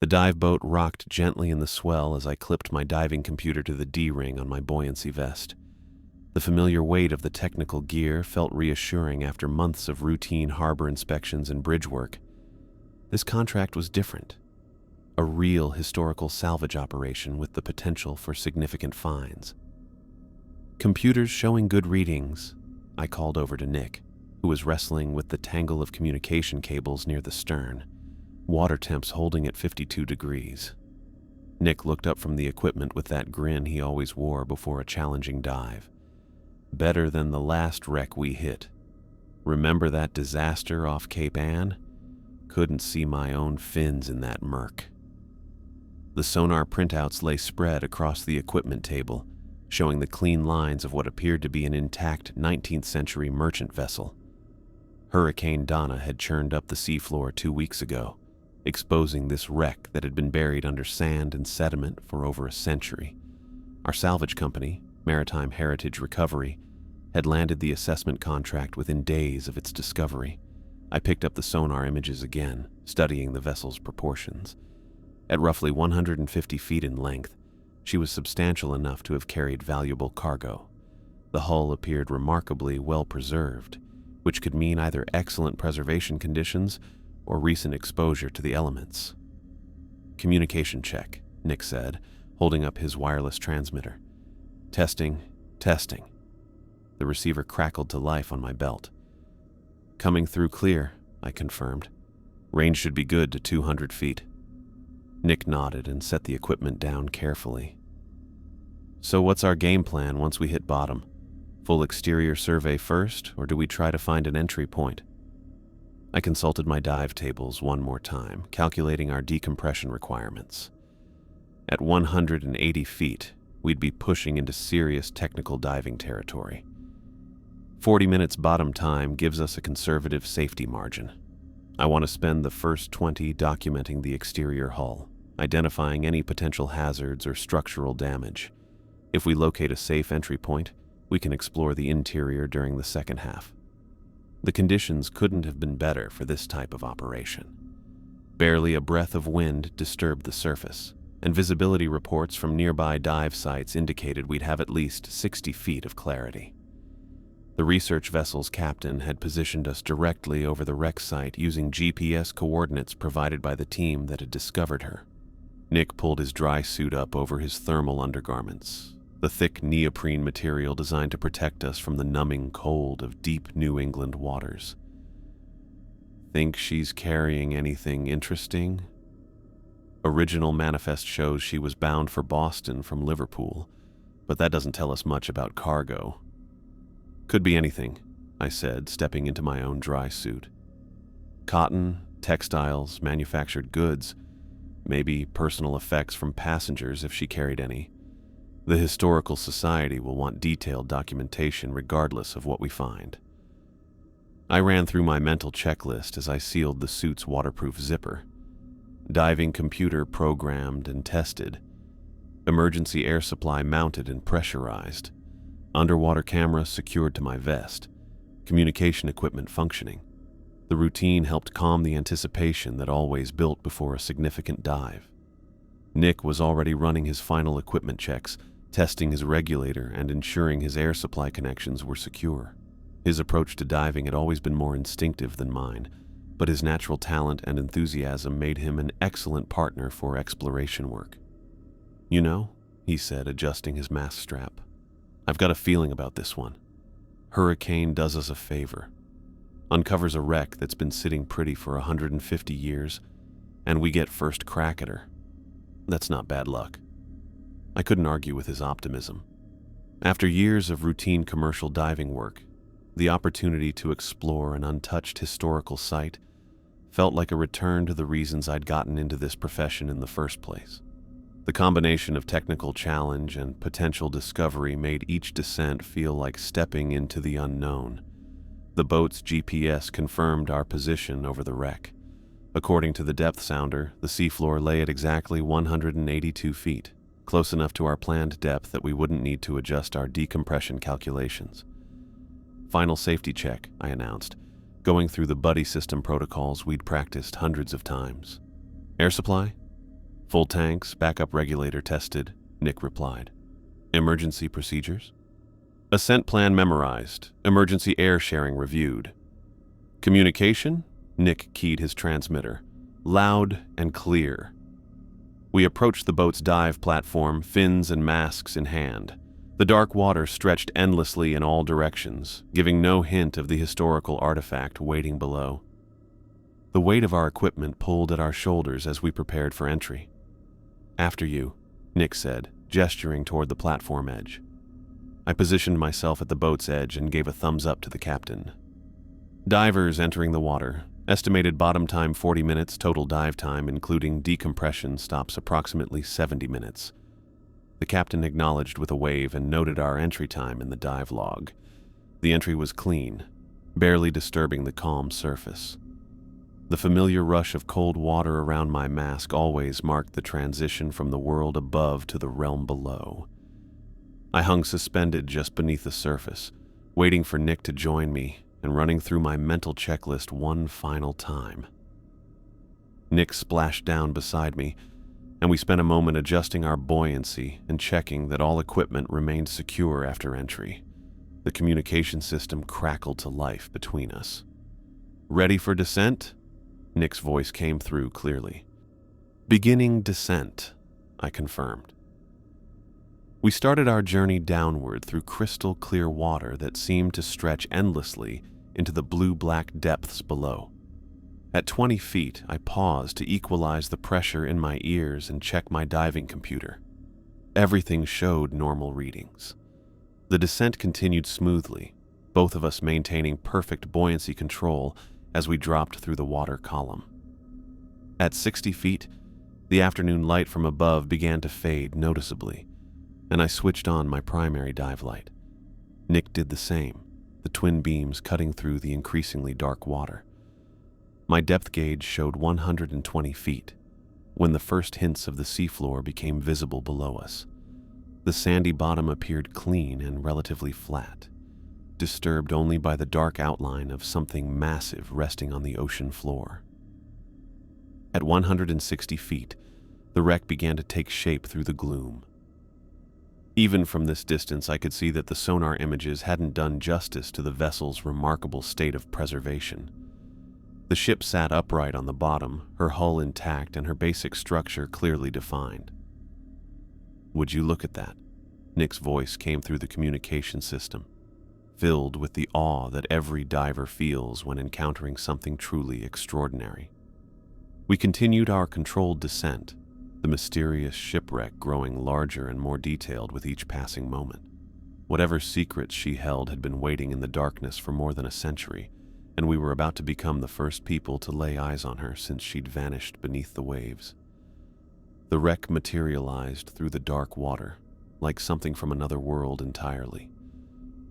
The dive boat rocked gently in the swell as I clipped my diving computer to the D-ring on my buoyancy vest. The familiar weight of the technical gear felt reassuring after months of routine harbor inspections and bridge work. This contract was different. A real historical salvage operation with the potential for significant fines. Computers showing good readings, I called over to Nick, who was wrestling with the tangle of communication cables near the stern, water temps holding at 52 degrees. Nick looked up from the equipment with that grin he always wore before a challenging dive. Better than the last wreck we hit. Remember that disaster off Cape Ann? Couldn't see my own fins in that murk. The sonar printouts lay spread across the equipment table, showing the clean lines of what appeared to be an intact 19th century merchant vessel. Hurricane Donna had churned up the seafloor 2 weeks ago, exposing this wreck that had been buried under sand and sediment for over a century. Our salvage company, Maritime Heritage Recovery, had landed the assessment contract within days of its discovery. I picked up the sonar images again, studying the vessel's proportions. At roughly 150 feet in length, she was substantial enough to have carried valuable cargo. The hull appeared remarkably well preserved, which could mean either excellent preservation conditions or recent exposure to the elements. "Communication check," Nick said, holding up his wireless transmitter. "Testing, testing." The receiver crackled to life on my belt. "Coming through clear," I confirmed. "Range should be good to 200 feet. Nick nodded and set the equipment down carefully. "So what's our game plan once we hit bottom? Full exterior survey first, or do we try to find an entry point?" I consulted my dive tables one more time, calculating our decompression requirements. At 180 feet, we'd be pushing into serious technical diving territory. 40 minutes bottom time gives us a conservative safety margin. I want to spend the first 20 documenting the exterior hull, identifying any potential hazards or structural damage. If we locate a safe entry point, we can explore the interior during the second half. The conditions couldn't have been better for this type of operation. Barely a breath of wind disturbed the surface, and visibility reports from nearby dive sites indicated we'd have at least 60 feet of clarity. The research vessel's captain had positioned us directly over the wreck site using GPS coordinates provided by the team that had discovered her. Nick pulled his dry suit up over his thermal undergarments, the thick neoprene material designed to protect us from the numbing cold of deep New England waters. "Think she's carrying anything interesting?" Original manifest shows she was bound for Boston from Liverpool, but that doesn't tell us much about cargo. "Could be anything," I said, stepping into my own dry suit. "Cotton, textiles, manufactured goods, maybe personal effects from passengers if she carried any. The Historical Society will want detailed documentation regardless of what we find." I ran through my mental checklist as I sealed the suit's waterproof zipper. Diving computer programmed and tested. Emergency air supply mounted and pressurized. Underwater camera secured to my vest. Communication equipment functioning. The routine helped calm the anticipation that always built before a significant dive. Nick was already running his final equipment checks, testing his regulator and ensuring his air supply connections were secure. His approach to diving had always been more instinctive than mine, but his natural talent and enthusiasm made him an excellent partner for exploration work. "You know," he said, adjusting his mask strap, "I've got a feeling about this one. Hurricane does us a favor. Uncovers a wreck that's been sitting pretty for 150 years, and we get first crack at her. That's not bad luck." I couldn't argue with his optimism. After years of routine commercial diving work, the opportunity to explore an untouched historical site felt like a return to the reasons I'd gotten into this profession in the first place. The combination of technical challenge and potential discovery made each descent feel like stepping into the unknown. The boat's GPS confirmed our position over the wreck. According to the depth sounder, the seafloor lay at exactly 182 feet, close enough to our planned depth that we wouldn't need to adjust our decompression calculations. "Final safety check," I announced, going through the buddy system protocols we'd practiced hundreds of times. "Air supply?" Full tanks, backup regulator tested, Nick replied. Emergency procedures? Ascent plan memorized, emergency air sharing reviewed. Communication? Nick keyed his transmitter. Loud and clear. We approached the boat's dive platform, fins and masks in hand. The dark water stretched endlessly in all directions, giving no hint of the historical artifact waiting below. The weight of our equipment pulled at our shoulders as we prepared for entry. After you, Nick said, gesturing toward the platform edge. I positioned myself at the boat's edge and gave a thumbs up to the captain. Divers entering the water. Estimated bottom time 40 minutes, total dive time, including decompression stops approximately 70 minutes. The captain acknowledged with a wave and noted our entry time in the dive log. The entry was clean, barely disturbing the calm surface. The familiar rush of cold water around my mask always marked the transition from the world above to the realm below. I hung suspended just beneath the surface, waiting for Nick to join me and running through my mental checklist one final time. Nick splashed down beside me, and we spent a moment adjusting our buoyancy and checking that all equipment remained secure after entry. The communication system crackled to life between us. Ready for descent? Nick's voice came through clearly. Beginning descent, I confirmed. We started our journey downward through crystal clear water that seemed to stretch endlessly into the blue-black depths below. At 20 feet, I paused to equalize the pressure in my ears and check my diving computer. Everything showed normal readings. The descent continued smoothly, both of us maintaining perfect buoyancy control as we dropped through the water column. At 60 feet, the afternoon light from above began to fade noticeably, and I switched on my primary dive light. Nick did the same, the twin beams cutting through the increasingly dark water. My depth gauge showed 120 feet, when the first hints of the seafloor became visible below us. The sandy bottom appeared clean and relatively flat, disturbed only by the dark outline of something massive resting on the ocean floor. At 160 feet, the wreck began to take shape through the gloom. Even from this distance, I could see that the sonar images hadn't done justice to the vessel's remarkable state of preservation. The ship sat upright on the bottom, her hull intact and her basic structure clearly defined. Would you look at that? Nick's voice came through the communication system, filled with the awe that every diver feels when encountering something truly extraordinary. We continued our controlled descent, the mysterious shipwreck growing larger and more detailed with each passing moment. Whatever secrets she held had been waiting in the darkness for more than a century, and we were about to become the first people to lay eyes on her since she'd vanished beneath the waves. The wreck materialized through the dark water, like something from another world entirely.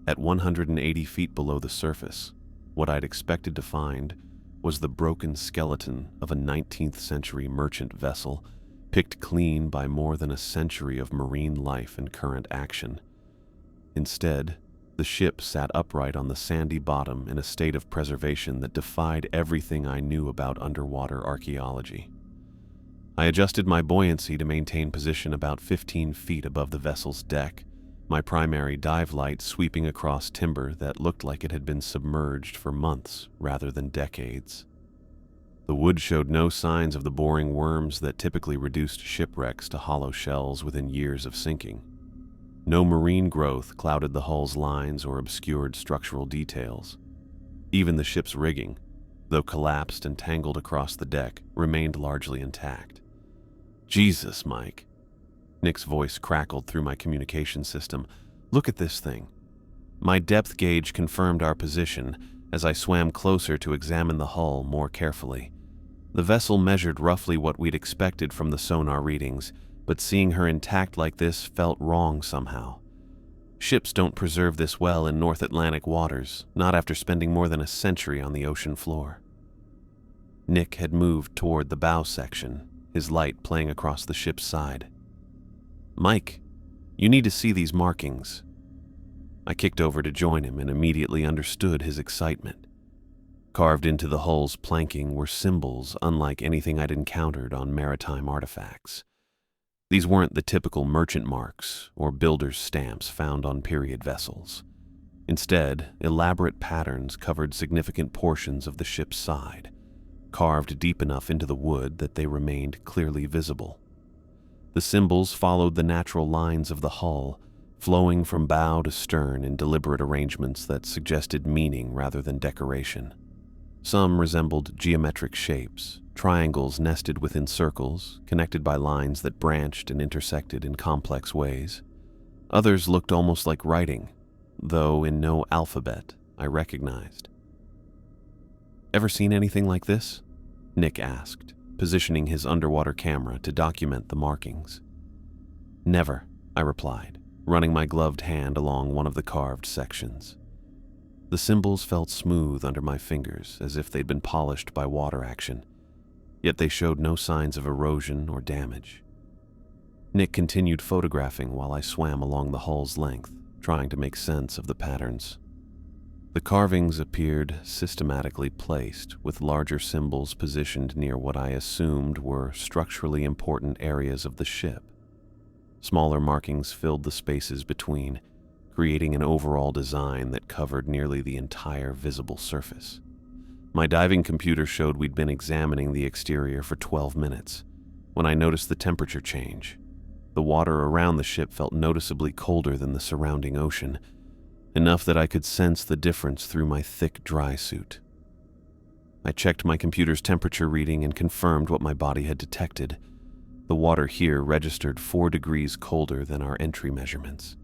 At 180 feet below the surface, what I'd expected to find was the broken skeleton of a 19th century merchant vessel, picked clean by more than a century of marine life and current action. Instead, the ship sat upright on the sandy bottom in a state of preservation that defied everything I knew about underwater archaeology. I adjusted my buoyancy to maintain position about 15 feet above the vessel's deck, my primary dive light sweeping across timber that looked like it had been submerged for months rather than decades. The wood showed no signs of the boring worms that typically reduced shipwrecks to hollow shells within years of sinking. No marine growth clouded the hull's lines or obscured structural details. Even the ship's rigging, though collapsed and tangled across the deck, remained largely intact. Jesus, Mike. Nick's voice crackled through my communication system. Look at this thing. My depth gauge confirmed our position as I swam closer to examine the hull more carefully. The vessel measured roughly what we'd expected from the sonar readings, but seeing her intact like this felt wrong somehow. Ships don't preserve this well in North Atlantic waters, not after spending more than a century on the ocean floor. Nick had moved toward the bow section, his light playing across the ship's side. Mike, you need to see these markings. I kicked over to join him and immediately understood his excitement. Carved into the hull's planking were symbols unlike anything I'd encountered on maritime artifacts. These weren't the typical merchant marks or builder's stamps found on period vessels. Instead, elaborate patterns covered significant portions of the ship's side, carved deep enough into the wood that they remained clearly visible. The symbols followed the natural lines of the hull, flowing from bow to stern in deliberate arrangements that suggested meaning rather than decoration. Some resembled geometric shapes, triangles nested within circles, connected by lines that branched and intersected in complex ways. Others looked almost like writing, though in no alphabet I recognized. "Ever seen anything like this?" Nick asked, positioning his underwater camera to document the markings. "Never," I replied, running my gloved hand along one of the carved sections. The symbols felt smooth under my fingers, as if they'd been polished by water action, yet they showed no signs of erosion or damage. Nick continued photographing while I swam along the hull's length, trying to make sense of the patterns. The carvings appeared systematically placed, with larger symbols positioned near what I assumed were structurally important areas of the ship. Smaller markings filled the spaces between, creating an overall design that covered nearly the entire visible surface. My diving computer showed we'd been examining the exterior for 12 minutes, when I noticed the temperature change. The water around the ship felt noticeably colder than the surrounding ocean, enough that I could sense the difference through my thick, dry suit. I checked my computer's temperature reading and confirmed what my body had detected. The water here registered 4 degrees colder than our entry measurements.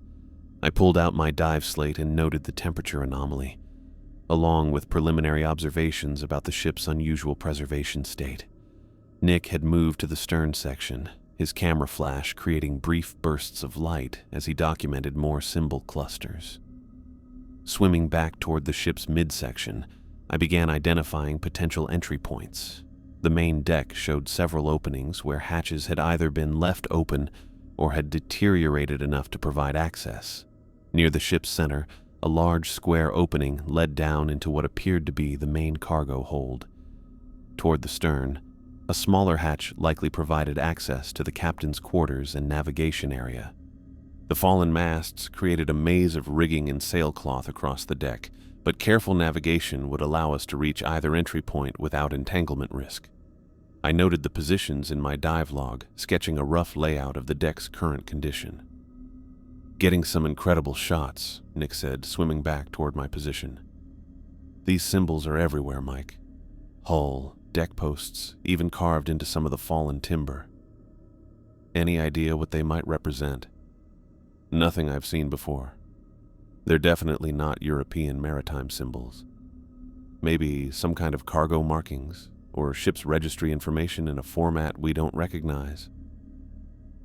I pulled out my dive slate and noted the temperature anomaly, along with preliminary observations about the ship's unusual preservation state. Nick had moved to the stern section, his camera flash creating brief bursts of light as he documented more symbol clusters. Swimming back toward the ship's midsection, I began identifying potential entry points. The main deck showed several openings where hatches had either been left open or had deteriorated enough to provide access. Near the ship's center, a large square opening led down into what appeared to be the main cargo hold. Toward the stern, a smaller hatch likely provided access to the captain's quarters and navigation area. The fallen masts created a maze of rigging and sailcloth across the deck, but careful navigation would allow us to reach either entry point without entanglement risk. I noted the positions in my dive log, sketching a rough layout of the deck's current condition. "Getting some incredible shots," Nick said, swimming back toward my position. "These symbols are everywhere, Mike. Hull, deck posts, even carved into some of the fallen timber. Any idea what they might represent?" "Nothing I've seen before. They're definitely not European maritime symbols. Maybe some kind of cargo markings, or ship's registry information in a format we don't recognize."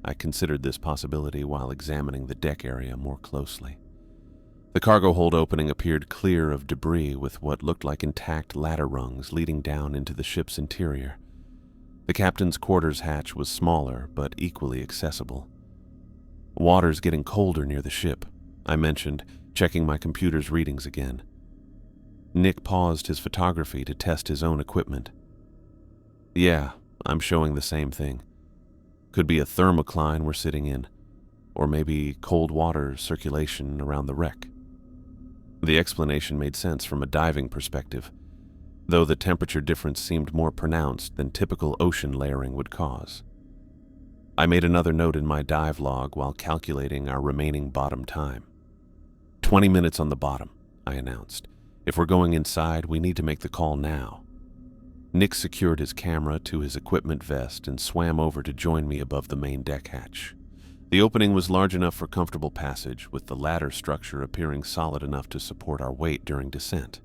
I considered this possibility while examining the deck area more closely. The cargo hold opening appeared clear of debris, with what looked like intact ladder rungs leading down into the ship's interior. The captain's quarters hatch was smaller, but equally accessible. "Water's getting colder near the ship," I mentioned, checking my computer's readings again. Nick paused his photography to test his own equipment. "Yeah, I'm showing the same thing. Could be a thermocline we're sitting in, or maybe cold water circulation around the wreck." The explanation made sense from a diving perspective, though the temperature difference seemed more pronounced than typical ocean layering would cause. I made another note in my dive log while calculating our remaining bottom time. 20 minutes on the bottom," I announced. "If we're going inside, we need to make the call now." Nick secured his camera to his equipment vest and swam over to join me above the main deck hatch. The opening was large enough for comfortable passage, with the ladder structure appearing solid enough to support our weight during descent.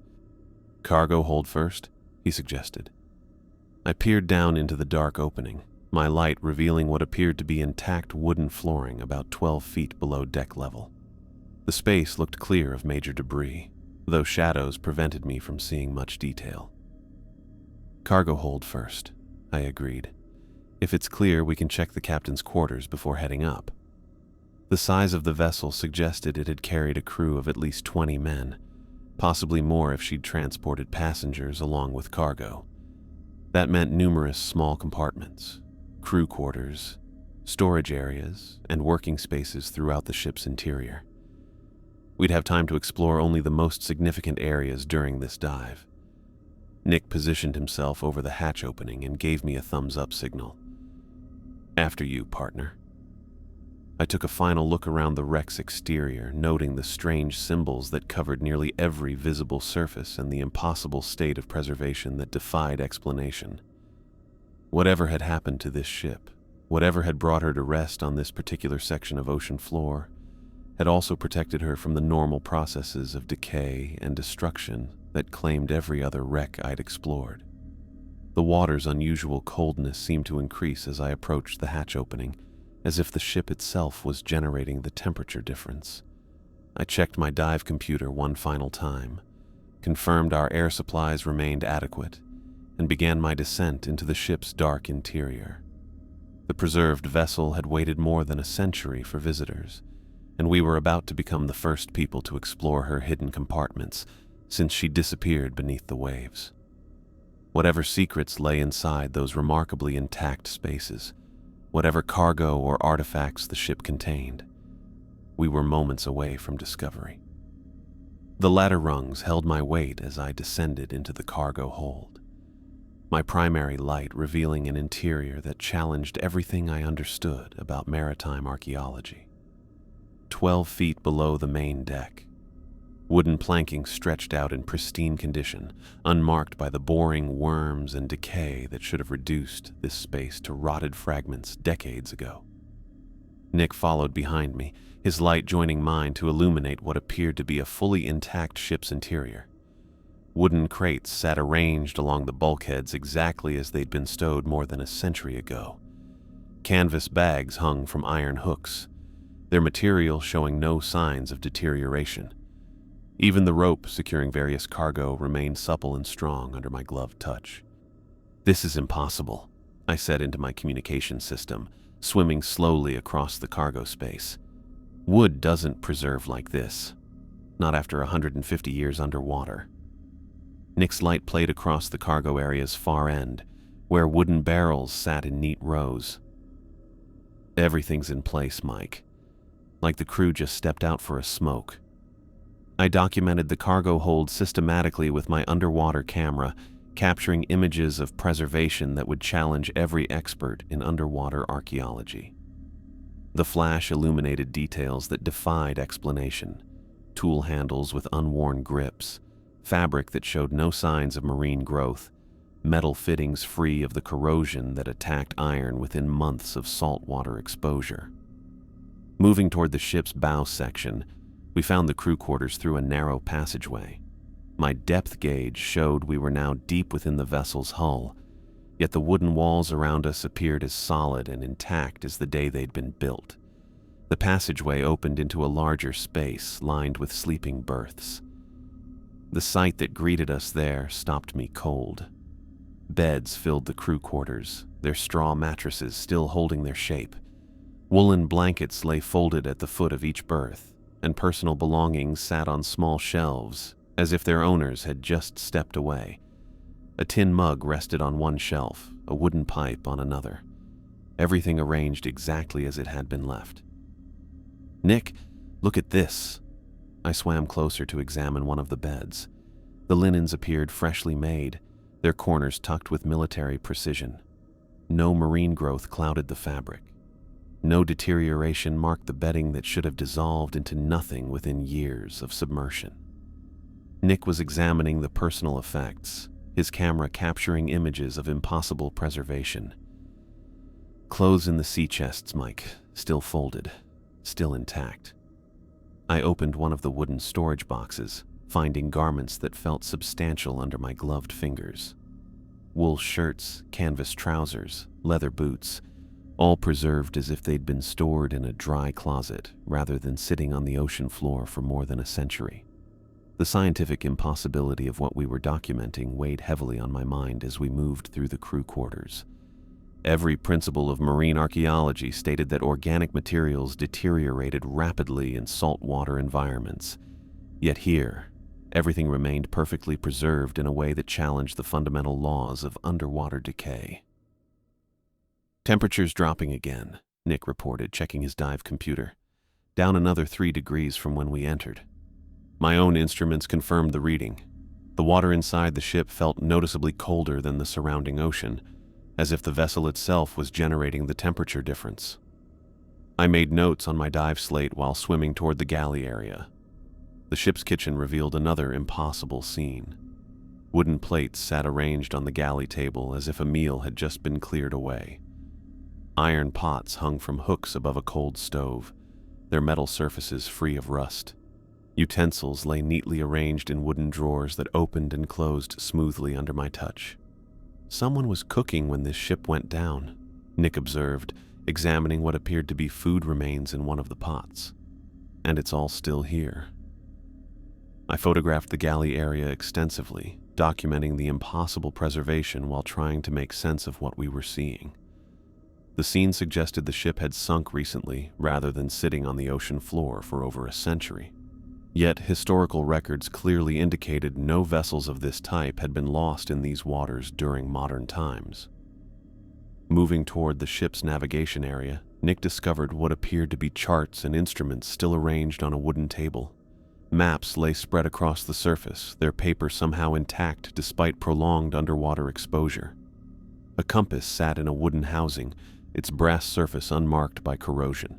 "Cargo hold first," he suggested. I peered down into the dark opening, my light revealing what appeared to be intact wooden flooring about 12 feet below deck level. The space looked clear of major debris, though shadows prevented me from seeing much detail. "Cargo hold first," I agreed. "If it's clear, we can check the captain's quarters before heading up." The size of the vessel suggested it had carried a crew of at least 20 men, possibly more if she'd transported passengers along with cargo. That meant numerous small compartments, crew quarters, storage areas, and working spaces throughout the ship's interior. We'd have time to explore only the most significant areas during this dive. Nick positioned himself over the hatch opening and gave me a thumbs-up signal. "After you, partner." I took a final look around the wreck's exterior, noting the strange symbols that covered nearly every visible surface and the impossible state of preservation that defied explanation. Whatever had happened to this ship, whatever had brought her to rest on this particular section of ocean floor, had also protected her from the normal processes of decay and destruction that claimed every other wreck I'd explored. The water's unusual coldness seemed to increase as I approached the hatch opening, as if the ship itself was generating the temperature difference. I checked my dive computer one final time, confirmed our air supplies remained adequate, and began my descent into the ship's dark interior. The preserved vessel had waited more than a century for visitors, and we were about to become the first people to explore her hidden compartments since she disappeared beneath the waves. Whatever secrets lay inside those remarkably intact spaces, whatever cargo or artifacts the ship contained, we were moments away from discovery. The ladder rungs held my weight as I descended into the cargo hold, my primary light revealing an interior that challenged everything I understood about maritime archaeology. 12 feet below the main deck, wooden planking stretched out in pristine condition, unmarked by the boring worms and decay that should have reduced this space to rotted fragments decades ago. Nick followed behind me, his light joining mine to illuminate what appeared to be a fully intact ship's interior. Wooden crates sat arranged along the bulkheads exactly as they'd been stowed more than a century ago. Canvas bags hung from iron hooks, their material showing no signs of deterioration. Even the rope securing various cargo remained supple and strong under my gloved touch. "This is impossible," I said into my communication system, swimming slowly across the cargo space. "Wood doesn't preserve like this, not after 150 years underwater." Nick's light played across the cargo area's far end, where wooden barrels sat in neat rows. "Everything's in place, Mike, like the crew just stepped out for a smoke." I documented the cargo hold systematically with my underwater camera, capturing images of preservation that would challenge every expert in underwater archaeology. The flash illuminated details that defied explanation: tool handles with unworn grips, fabric that showed no signs of marine growth, metal fittings free of the corrosion that attacked iron within months of saltwater exposure. Moving toward the ship's bow section, we found the crew quarters through a narrow passageway. My depth gauge showed we were now deep within the vessel's hull, yet the wooden walls around us appeared as solid and intact as the day they'd been built. The passageway opened into a larger space lined with sleeping berths. The sight that greeted us there stopped me cold. Beds filled the crew quarters, their straw mattresses still holding their shape. Woolen blankets lay folded at the foot of each berth, and personal belongings sat on small shelves, as if their owners had just stepped away. A tin mug rested on one shelf, a wooden pipe on another. Everything arranged exactly as it had been left. "Nick, look at this." I swam closer to examine one of the beds. The linens appeared freshly made, their corners tucked with military precision. No marine growth clouded the fabric. No deterioration marked the bedding that should have dissolved into nothing within years of submersion. Nick was examining the personal effects, his camera capturing images of impossible preservation. "Clothes in the sea chests, Mike, still folded, still intact." I opened one of the wooden storage boxes, finding garments that felt substantial under my gloved fingers. Wool shirts, canvas trousers, leather boots, all preserved as if they'd been stored in a dry closet rather than sitting on the ocean floor for more than a century. The scientific impossibility of what we were documenting weighed heavily on my mind as we moved through the crew quarters. Every principle of marine archaeology stated that organic materials deteriorated rapidly in saltwater environments. Yet here, Everything remained perfectly preserved in a way that challenged the fundamental laws of underwater decay. "Temperature's dropping again," Nick reported, checking his dive computer. "Down another 3 degrees from when we entered." My own instruments confirmed the reading. The water inside the ship felt noticeably colder than the surrounding ocean, as if the vessel itself was generating the temperature difference. I made notes on my dive slate while swimming toward the galley area. The ship's kitchen revealed another impossible scene. Wooden plates sat arranged on the galley table as if a meal had just been cleared away. Iron pots hung from hooks above a cold stove, their metal surfaces free of rust. Utensils lay neatly arranged in wooden drawers that opened and closed smoothly under my touch. "Someone was cooking when this ship went down," Nick observed, examining what appeared to be food remains in one of the pots. "And it's all still here." I photographed the galley area extensively, documenting the impossible preservation while trying to make sense of what we were seeing. The scene suggested the ship had sunk recently rather than sitting on the ocean floor for over a century. Yet historical records clearly indicated no vessels of this type had been lost in these waters during modern times. Moving toward the ship's navigation area, Nick discovered what appeared to be charts and instruments still arranged on a wooden table. Maps lay spread across the surface, their paper somehow intact despite prolonged underwater exposure. A compass sat in a wooden housing, its brass surface unmarked by corrosion.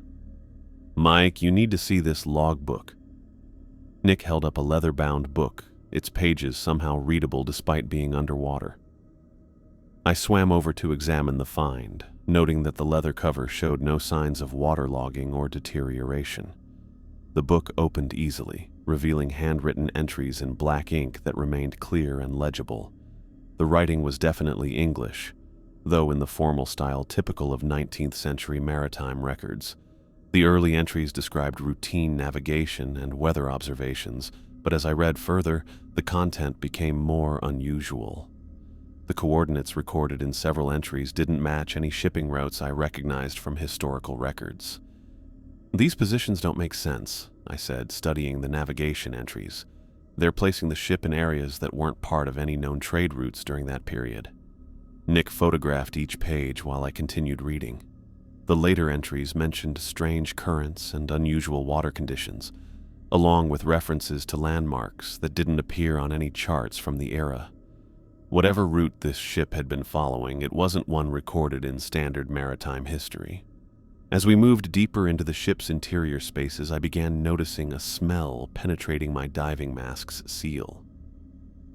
"Mike, you need to see this logbook." Nick held up a leather-bound book, its pages somehow readable despite being underwater. I swam over to examine the find, noting that the leather cover showed no signs of waterlogging or deterioration. The book opened easily, revealing handwritten entries in black ink that remained clear and legible. The writing was definitely English, though in the formal style typical of 19th century maritime records. The early entries described routine navigation and weather observations, but as I read further, the content became more unusual. The coordinates recorded in several entries didn't match any shipping routes I recognized from historical records. "These positions don't make sense," I said, studying the navigation entries. "They're placing the ship in areas that weren't part of any known trade routes during that period." Nick photographed each page while I continued reading. The later entries mentioned strange currents and unusual water conditions, along with references to landmarks that didn't appear on any charts from the era. Whatever route this ship had been following, it wasn't one recorded in standard maritime history. As we moved deeper into the ship's interior spaces, I began noticing a smell penetrating my diving mask's seal.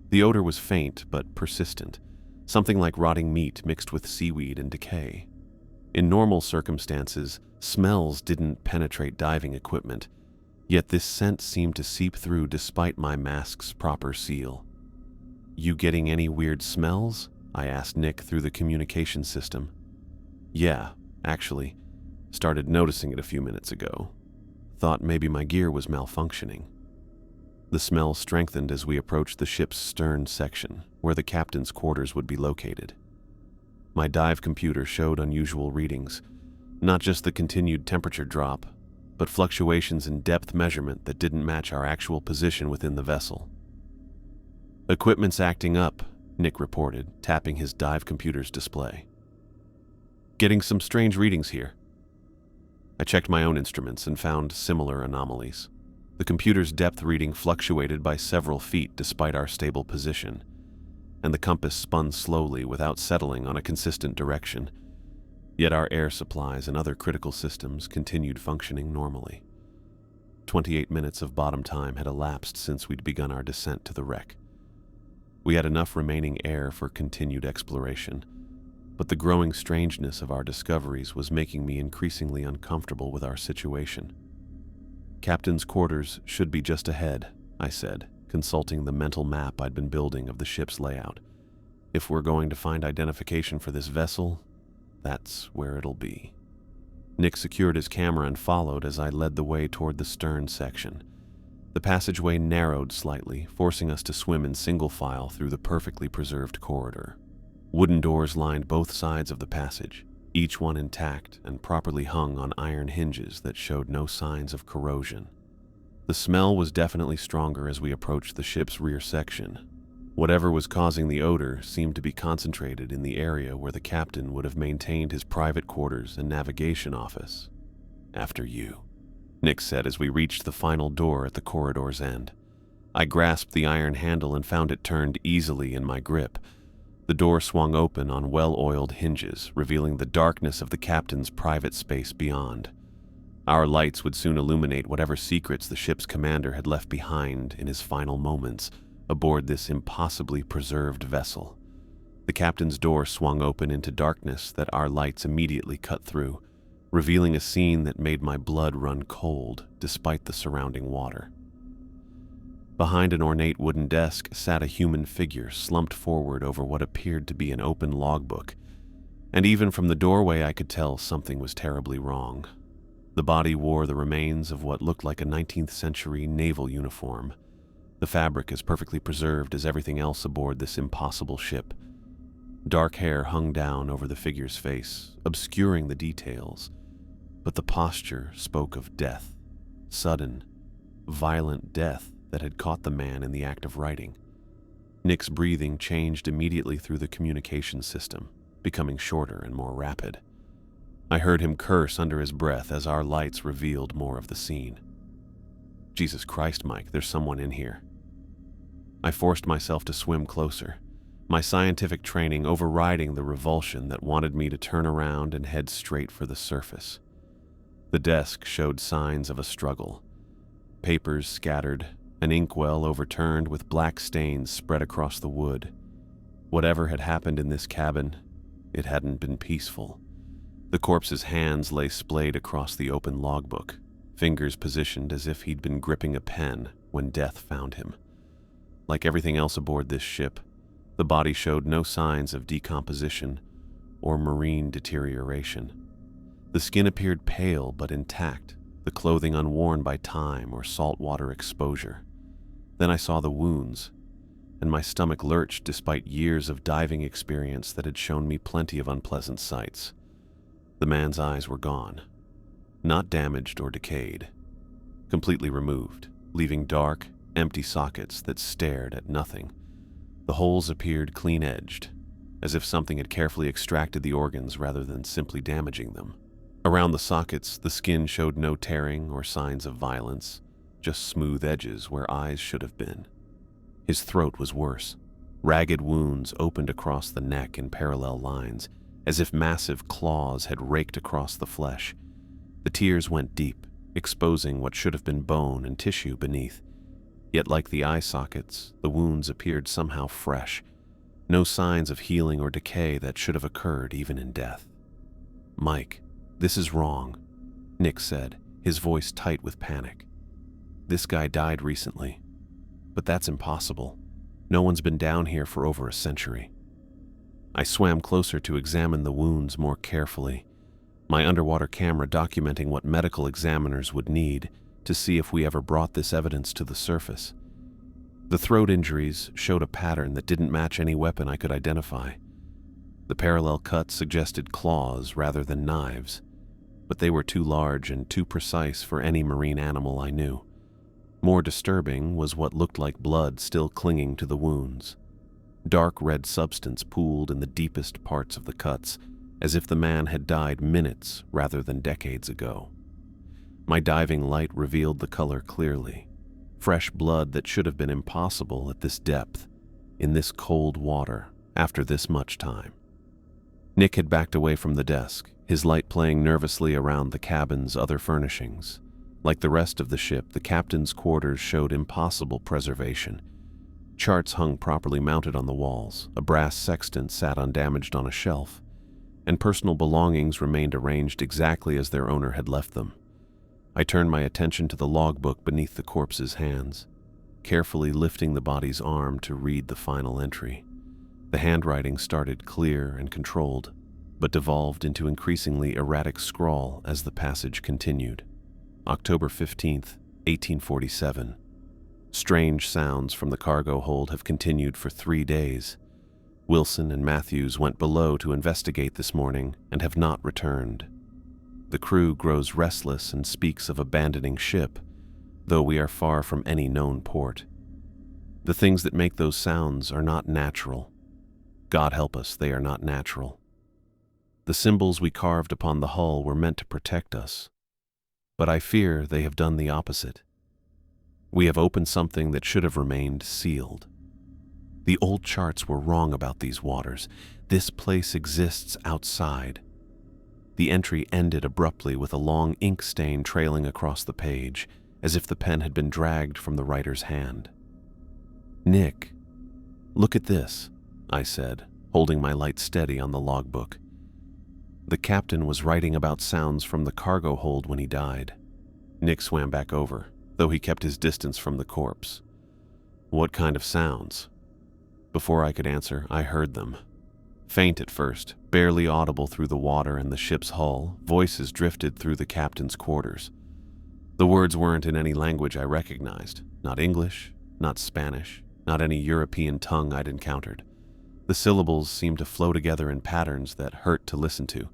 The odor was faint but persistent, something like rotting meat mixed with seaweed and decay. In normal circumstances, smells didn't penetrate diving equipment, yet this scent seemed to seep through despite my mask's proper seal. "You getting any weird smells?" I asked Nick through the communication system. "Yeah, actually. Started noticing it a few minutes ago. Thought maybe my gear was malfunctioning." The smell strengthened as we approached the ship's stern section, where the captain's quarters would be located. My dive computer showed unusual readings, not just the continued temperature drop, but fluctuations in depth measurement that didn't match our actual position within the vessel. "Equipment's acting up," Nick reported, tapping his dive computer's display. "Getting some strange readings here." I checked my own instruments and found similar anomalies. The computer's depth reading fluctuated by several feet despite our stable position, and the compass spun slowly without settling on a consistent direction. Yet our air supplies and other critical systems continued functioning normally. 28 minutes of bottom time had elapsed since we'd begun our descent to the wreck. We had enough remaining air for continued exploration, but the growing strangeness of our discoveries was making me increasingly uncomfortable with our situation. "Captain's quarters should be just ahead," I said, consulting the mental map I'd been building of the ship's layout. "If we're going to find identification for this vessel, that's where it'll be." Nick secured his camera and followed as I led the way toward the stern section. The passageway narrowed slightly, forcing us to swim in single file through the perfectly preserved corridor. Wooden doors lined both sides of the passage, each one intact and properly hung on iron hinges that showed no signs of corrosion. The smell was definitely stronger as we approached the ship's rear section. Whatever was causing the odor seemed to be concentrated in the area where the captain would have maintained his private quarters and navigation office. "After you," Nick said as we reached the final door at the corridor's end. I grasped the iron handle and found it turned easily in my grip. The door swung open on well-oiled hinges, revealing the darkness of the captain's private space beyond. Our lights would soon illuminate whatever secrets the ship's commander had left behind in his final moments aboard this impossibly preserved vessel. The captain's door swung open into darkness that our lights immediately cut through, revealing a scene that made my blood run cold despite the surrounding water. Behind an ornate wooden desk sat a human figure slumped forward over what appeared to be an open logbook, and even from the doorway I could tell something was terribly wrong. The body wore the remains of what looked like a 19th century naval uniform. The fabric as perfectly preserved as everything else aboard this impossible ship. Dark hair hung down over the figure's face, obscuring the details, but the posture spoke of death, sudden, violent death that had caught the man in the act of writing. Nick's breathing changed immediately through the communication system, becoming shorter and more rapid. I heard him curse under his breath as our lights revealed more of the scene. "Jesus Christ, Mike, there's someone in here." I forced myself to swim closer, my scientific training overriding the revulsion that wanted me to turn around and head straight for the surface. The desk showed signs of a struggle. Papers scattered, an inkwell overturned with black stains spread across the wood. Whatever had happened in this cabin, it hadn't been peaceful. The corpse's hands lay splayed across the open logbook, fingers positioned as if he'd been gripping a pen when death found him. Like everything else aboard this ship, the body showed no signs of decomposition or marine deterioration. The skin appeared pale but intact, the clothing unworn by time or saltwater exposure. Then I saw the wounds, and my stomach lurched despite years of diving experience that had shown me plenty of unpleasant sights. The man's eyes were gone, not damaged or decayed, completely removed, leaving dark, empty sockets that stared at nothing. The holes appeared clean-edged, as if something had carefully extracted the organs rather than simply damaging them. Around the sockets, the skin showed no tearing or signs of violence, just smooth edges where eyes should have been. His throat was worse. Ragged wounds opened across the neck in parallel lines, as if massive claws had raked across the flesh. The tears went deep, exposing what should have been bone and tissue beneath. Yet like the eye sockets, the wounds appeared somehow fresh, no signs of healing or decay that should have occurred even in death. "Mike, this is wrong," Nick said, his voice tight with panic. "This guy died recently, but that's impossible. No one's been down here for over a century." I swam closer to examine the wounds more carefully, my underwater camera documenting what medical examiners would need to see if we ever brought this evidence to the surface. The throat injuries showed a pattern that didn't match any weapon I could identify. The parallel cuts suggested claws rather than knives, but they were too large and too precise for any marine animal I knew. More disturbing was what looked like blood still clinging to the wounds. Dark red substance pooled in the deepest parts of the cuts, as if the man had died minutes rather than decades ago. My diving light revealed the color clearly. Fresh blood that should have been impossible at this depth, in this cold water, after this much time. Nick had backed away from the desk, his light playing nervously around the cabin's other furnishings. Like the rest of the ship, the captain's quarters showed impossible preservation. Charts hung properly mounted on the walls, a brass sextant sat undamaged on a shelf, and personal belongings remained arranged exactly as their owner had left them. I turned my attention to the logbook beneath the corpse's hands, carefully lifting the body's arm to read the final entry. The handwriting started clear and controlled, but devolved into increasingly erratic scrawl as the passage continued. October 15th, 1847. Strange sounds from the cargo hold have continued for 3 days. Wilson and Matthews went below to investigate this morning and have not returned. The crew grows restless and speaks of abandoning ship, though we are far from any known port. The things that make those sounds are not natural. God help us, they are not natural. The symbols we carved upon the hull were meant to protect us, but I fear they have done the opposite. We have opened something that should have remained sealed. The old charts were wrong about these waters. This place exists outside. The entry ended abruptly with a long ink stain trailing across the page, as if the pen had been dragged from the writer's hand. "Nick, look at this," I said, holding my light steady on the logbook. The captain was writing about sounds from the cargo hold when he died. Nick swam back over, though he kept his distance from the corpse. "What kind of sounds?" Before I could answer, I heard them. Faint at first, barely audible through the water and the ship's hull, voices drifted through the captain's quarters. The words weren't in any language I recognized, not English, not Spanish, not any European tongue I'd encountered. The syllables seemed to flow together in patterns that hurt to listen to,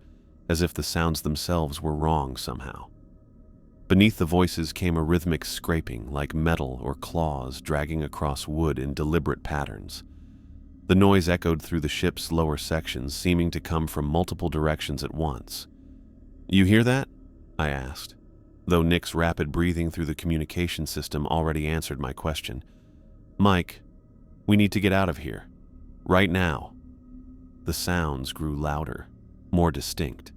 as if the sounds themselves were wrong somehow. Beneath the voices came a rhythmic scraping, like metal or claws dragging across wood in deliberate patterns. The noise echoed through the ship's lower sections, seeming to come from multiple directions at once. "You hear that?" I asked, though Nick's rapid breathing through the communication system already answered my question. "Mike, we need to get out of here. Right now." The sounds grew louder, more distinct.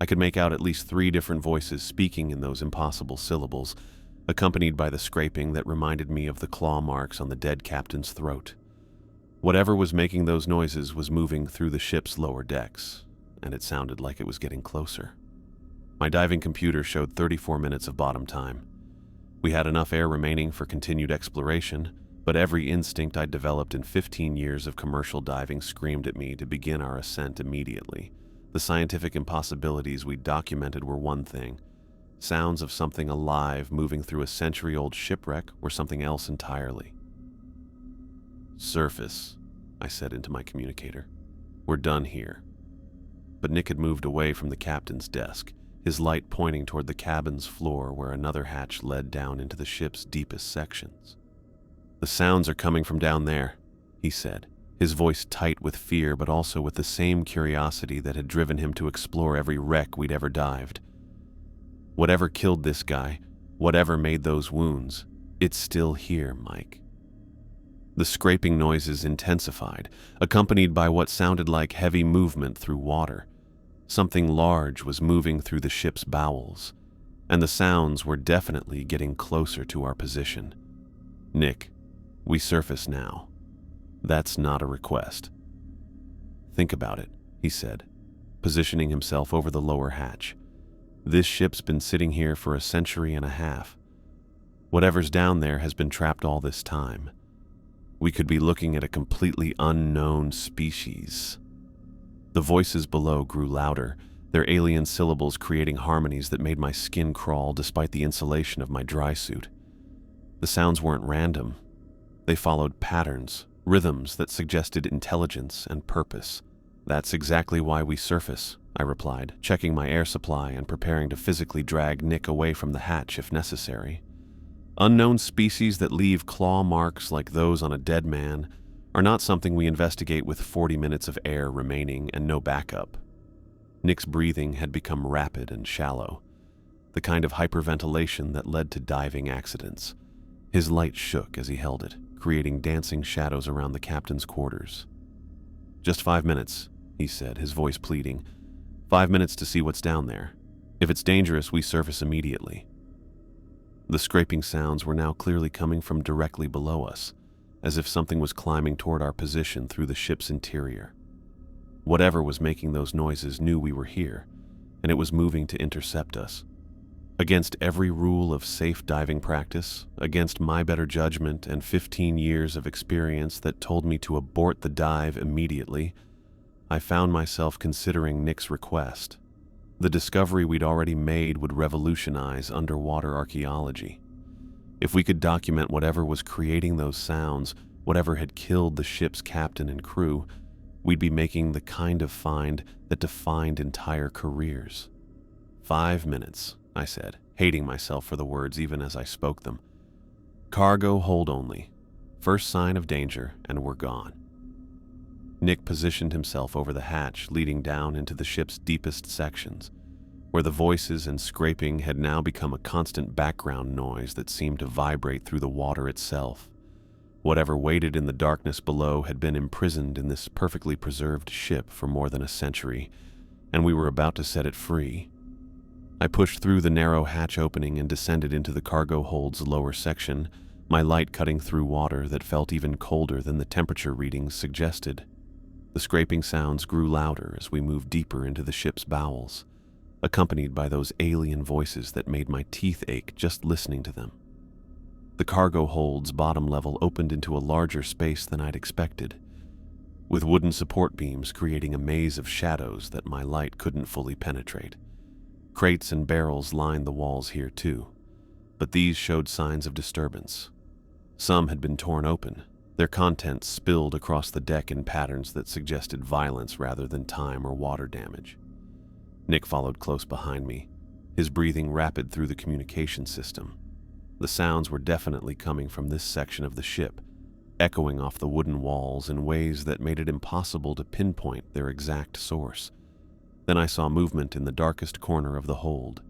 I could make out at least 3 different voices speaking in those impossible syllables, accompanied by the scraping that reminded me of the claw marks on the dead captain's throat. Whatever was making those noises was moving through the ship's lower decks, and it sounded like it was getting closer. My diving computer showed 34 minutes of bottom time. We had enough air remaining for continued exploration, but every instinct I'd developed in 15 years of commercial diving screamed at me to begin our ascent immediately. The scientific impossibilities we documented were one thing. Sounds of something alive moving through a century-old shipwreck were something else entirely. "Surface," I said into my communicator. "We're done here." But Nick had moved away from the captain's desk, his light pointing toward the cabin's floor where another hatch led down into the ship's deepest sections. "The sounds are coming from down there," he said, his voice tight with fear but also with the same curiosity that had driven him to explore every wreck we'd ever dived. "Whatever killed this guy, whatever made those wounds, it's still here, Mike." The scraping noises intensified, accompanied by what sounded like heavy movement through water. Something large was moving through the ship's bowels, and the sounds were definitely getting closer to our position. "Nick, we surface now. That's not a request." "Think about it," he said, positioning himself over the lower hatch. "This ship's been sitting here for a century and a half. Whatever's down there has been trapped all this time. We could be looking at a completely unknown species." The voices below grew louder, their alien syllables creating harmonies that made my skin crawl despite the insulation of my dry suit. The sounds weren't random. They followed patterns, rhythms that suggested intelligence and purpose. "That's exactly why we surface," I replied, checking my air supply and preparing to physically drag Nick away from the hatch if necessary. Unknown species that leave claw marks like those on a dead man are not something we investigate with 40 minutes of air remaining and no backup. Nick's breathing had become rapid and shallow, the kind of hyperventilation that led to diving accidents. His light shook as he held it, creating dancing shadows around the captain's quarters. "Just 5 minutes," he said, his voice pleading. 5 minutes to see what's down there. If it's dangerous, we surface immediately." The scraping sounds were now clearly coming from directly below us, as if something was climbing toward our position through the ship's interior. Whatever was making those noises knew we were here, and it was moving to intercept us. Against every rule of safe diving practice, against my better judgment and 15 years of experience that told me to abort the dive immediately, I found myself considering Nick's request. The discovery we'd already made would revolutionize underwater archaeology. If we could document whatever was creating those sounds, whatever had killed the ship's captain and crew, we'd be making the kind of find that defined entire careers. 5 minutes, I said, hating myself for the words even as I spoke them. Cargo hold only. First sign of danger, and we're gone. Nick positioned himself over the hatch leading down into the ship's deepest sections, where the voices and scraping had now become a constant background noise that seemed to vibrate through the water itself. Whatever waited in the darkness below had been imprisoned in this perfectly preserved ship for more than a century, and we were about to set it free. I pushed through the narrow hatch opening and descended into the cargo hold's lower section, my light cutting through water that felt even colder than the temperature readings suggested. The scraping sounds grew louder as we moved deeper into the ship's bowels, accompanied by those alien voices that made my teeth ache just listening to them. The cargo hold's bottom level opened into a larger space than I'd expected, with wooden support beams creating a maze of shadows that my light couldn't fully penetrate. Crates and barrels lined the walls here too, but these showed signs of disturbance. Some had been torn open, their contents spilled across the deck in patterns that suggested violence rather than time or water damage. Nick followed close behind me, his breathing rapid through the communication system. The sounds were definitely coming from this section of the ship, echoing off the wooden walls in ways that made it impossible to pinpoint their exact source. Then I saw movement in the darkest corner of the hold.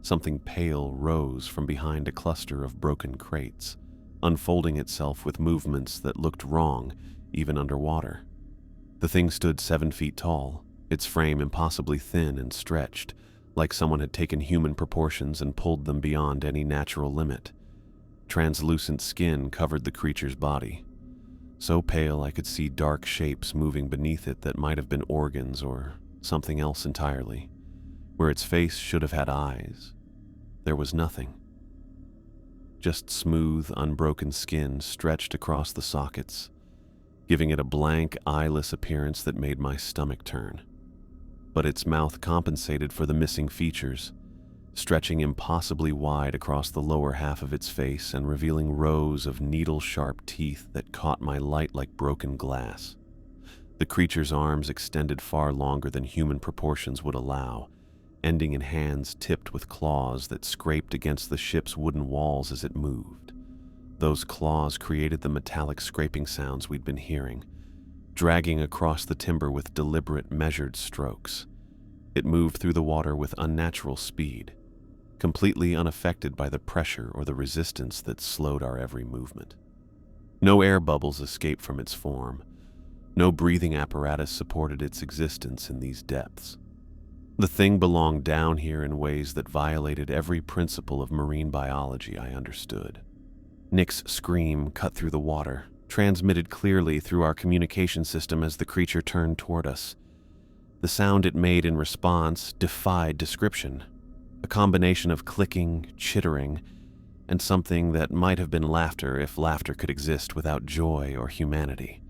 Something pale rose from behind a cluster of broken crates, unfolding itself with movements that looked wrong, even underwater. The thing stood 7 feet tall, its frame impossibly thin and stretched, like someone had taken human proportions and pulled them beyond any natural limit. Translucent skin covered the creature's body, so pale I could see dark shapes moving beneath it that might have been organs or something else entirely. Where its face should have had eyes, there was nothing. Just smooth, unbroken skin stretched across the sockets, giving it a blank, eyeless appearance that made my stomach turn. But its mouth compensated for the missing features, stretching impossibly wide across the lower half of its face and revealing rows of needle-sharp teeth that caught my light like broken glass. The creature's arms extended far longer than human proportions would allow, ending in hands tipped with claws that scraped against the ship's wooden walls as it moved. Those claws created the metallic scraping sounds we'd been hearing, dragging across the timber with deliberate, measured strokes. It moved through the water with unnatural speed, completely unaffected by the pressure or the resistance that slowed our every movement. No air bubbles escaped from its form. No breathing apparatus supported its existence in these depths. The thing belonged down here in ways that violated every principle of marine biology I understood. Nick's scream cut through the water, transmitted clearly through our communication system as the creature turned toward us. The sound it made in response defied description, a combination of clicking, chittering, and something that might have been laughter if laughter could exist without joy or humanity.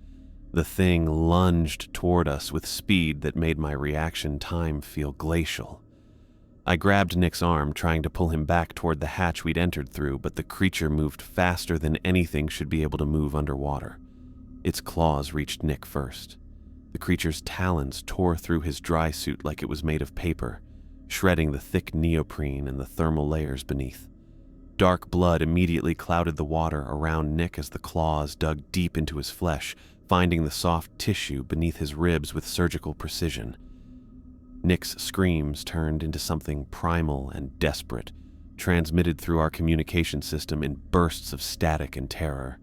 The thing lunged toward us with speed that made my reaction time feel glacial. I grabbed Nick's arm, trying to pull him back toward the hatch we'd entered through, but the creature moved faster than anything should be able to move underwater. Its claws reached Nick first. The creature's talons tore through his dry suit like it was made of paper, shredding the thick neoprene and the thermal layers beneath. Dark blood immediately clouded the water around Nick as the claws dug deep into his flesh, finding the soft tissue beneath his ribs with surgical precision. Nick's screams turned into something primal and desperate, transmitted through our communication system in bursts of static and terror.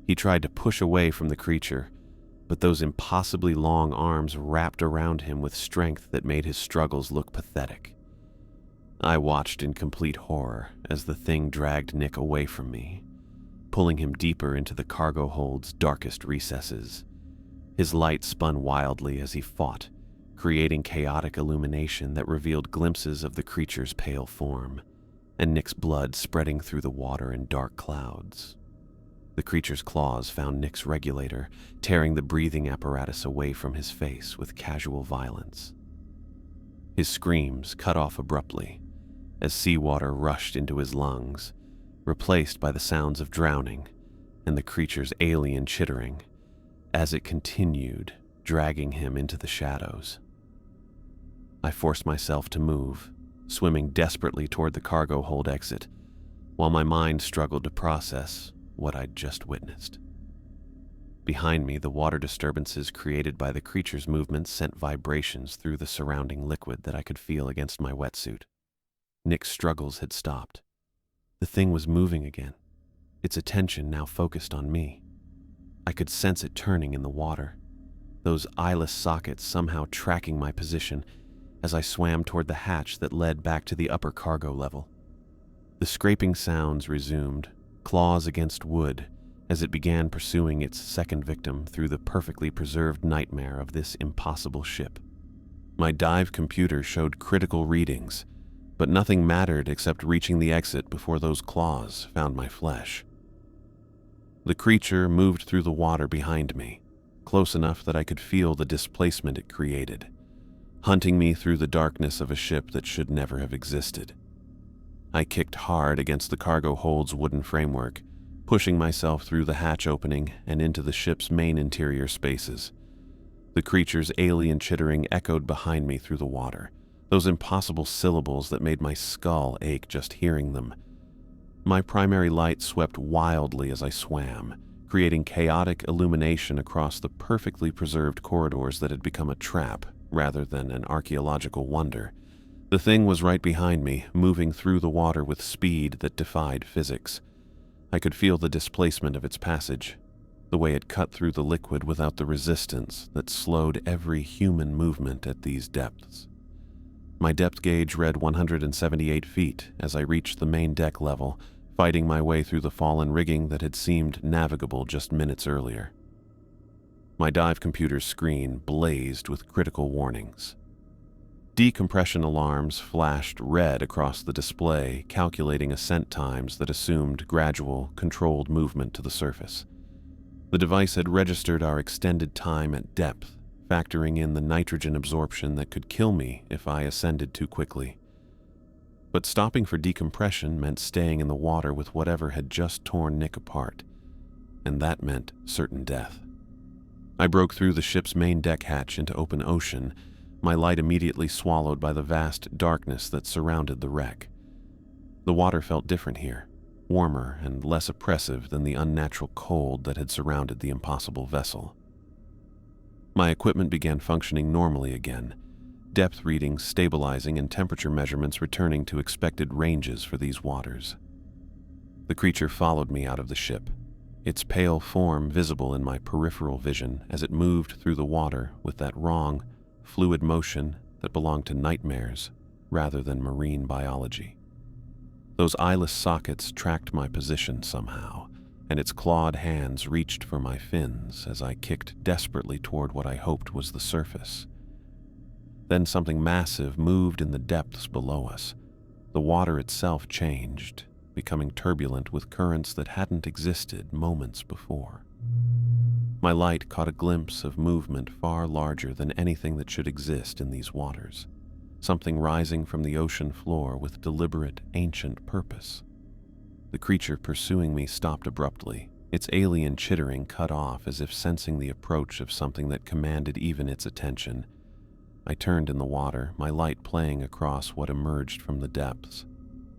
He tried to push away from the creature, but those impossibly long arms wrapped around him with strength that made his struggles look pathetic. I watched in complete horror as the thing dragged Nick away from me, pulling him deeper into the cargo hold's darkest recesses. His light spun wildly as he fought, creating chaotic illumination that revealed glimpses of the creature's pale form, and Nick's blood spreading through the water in dark clouds. The creature's claws found Nick's regulator, tearing the breathing apparatus away from his face with casual violence. His screams cut off abruptly as seawater rushed into his lungs, replaced by the sounds of drowning and the creature's alien chittering as it continued, dragging him into the shadows. I forced myself to move, swimming desperately toward the cargo hold exit, while my mind struggled to process what I'd just witnessed. Behind me, the water disturbances created by the creature's movements sent vibrations through the surrounding liquid that I could feel against my wetsuit. Nick's struggles had stopped. The thing was moving again, its attention now focused on me. I could sense it turning in the water, those eyeless sockets somehow tracking my position as I swam toward the hatch that led back to the upper cargo level. The scraping sounds resumed, claws against wood, as it began pursuing its second victim through the perfectly preserved nightmare of this impossible ship. My dive computer showed critical readings, but nothing mattered except reaching the exit before those claws found my flesh. The creature moved through the water behind me, close enough that I could feel the displacement it created, hunting me through the darkness of a ship that should never have existed. I kicked hard against the cargo hold's wooden framework, pushing myself through the hatch opening and into the ship's main interior spaces. The creature's alien chittering echoed behind me through the water, those impossible syllables that made my skull ache just hearing them. My primary light swept wildly as I swam, creating chaotic illumination across the perfectly preserved corridors that had become a trap rather than an archaeological wonder. The thing was right behind me, moving through the water with speed that defied physics. I could feel the displacement of its passage, the way it cut through the liquid without the resistance that slowed every human movement at these depths. My depth gauge read 178 feet as I reached the main deck level, fighting my way through the fallen rigging that had seemed navigable just minutes earlier. My dive computer's screen blazed with critical warnings. Decompression alarms flashed red across the display, calculating ascent times that assumed gradual, controlled movement to the surface. The device had registered our extended time at depth, factoring in the nitrogen absorption that could kill me if I ascended too quickly. But stopping for decompression meant staying in the water with whatever had just torn Nick apart, and that meant certain death. I broke through the ship's main deck hatch into open ocean, my light immediately swallowed by the vast darkness that surrounded the wreck. The water felt different here, warmer and less oppressive than the unnatural cold that had surrounded the impossible vessel. My equipment began functioning normally again, depth readings stabilizing and temperature measurements returning to expected ranges for these waters. The creature followed me out of the ship, its pale form visible in my peripheral vision as it moved through the water with that wrong, fluid motion that belonged to nightmares rather than marine biology. Those eyeless sockets tracked my position somehow, and its clawed hands reached for my fins as I kicked desperately toward what I hoped was the surface. Then something massive moved in the depths below us. The water itself changed, becoming turbulent with currents that hadn't existed moments before. My light caught a glimpse of movement far larger than anything that should exist in these waters, something rising from the ocean floor with deliberate, ancient purpose. The creature pursuing me stopped abruptly, its alien chittering cut off as if sensing the approach of something that commanded even its attention. I turned in the water, my light playing across what emerged from the depths.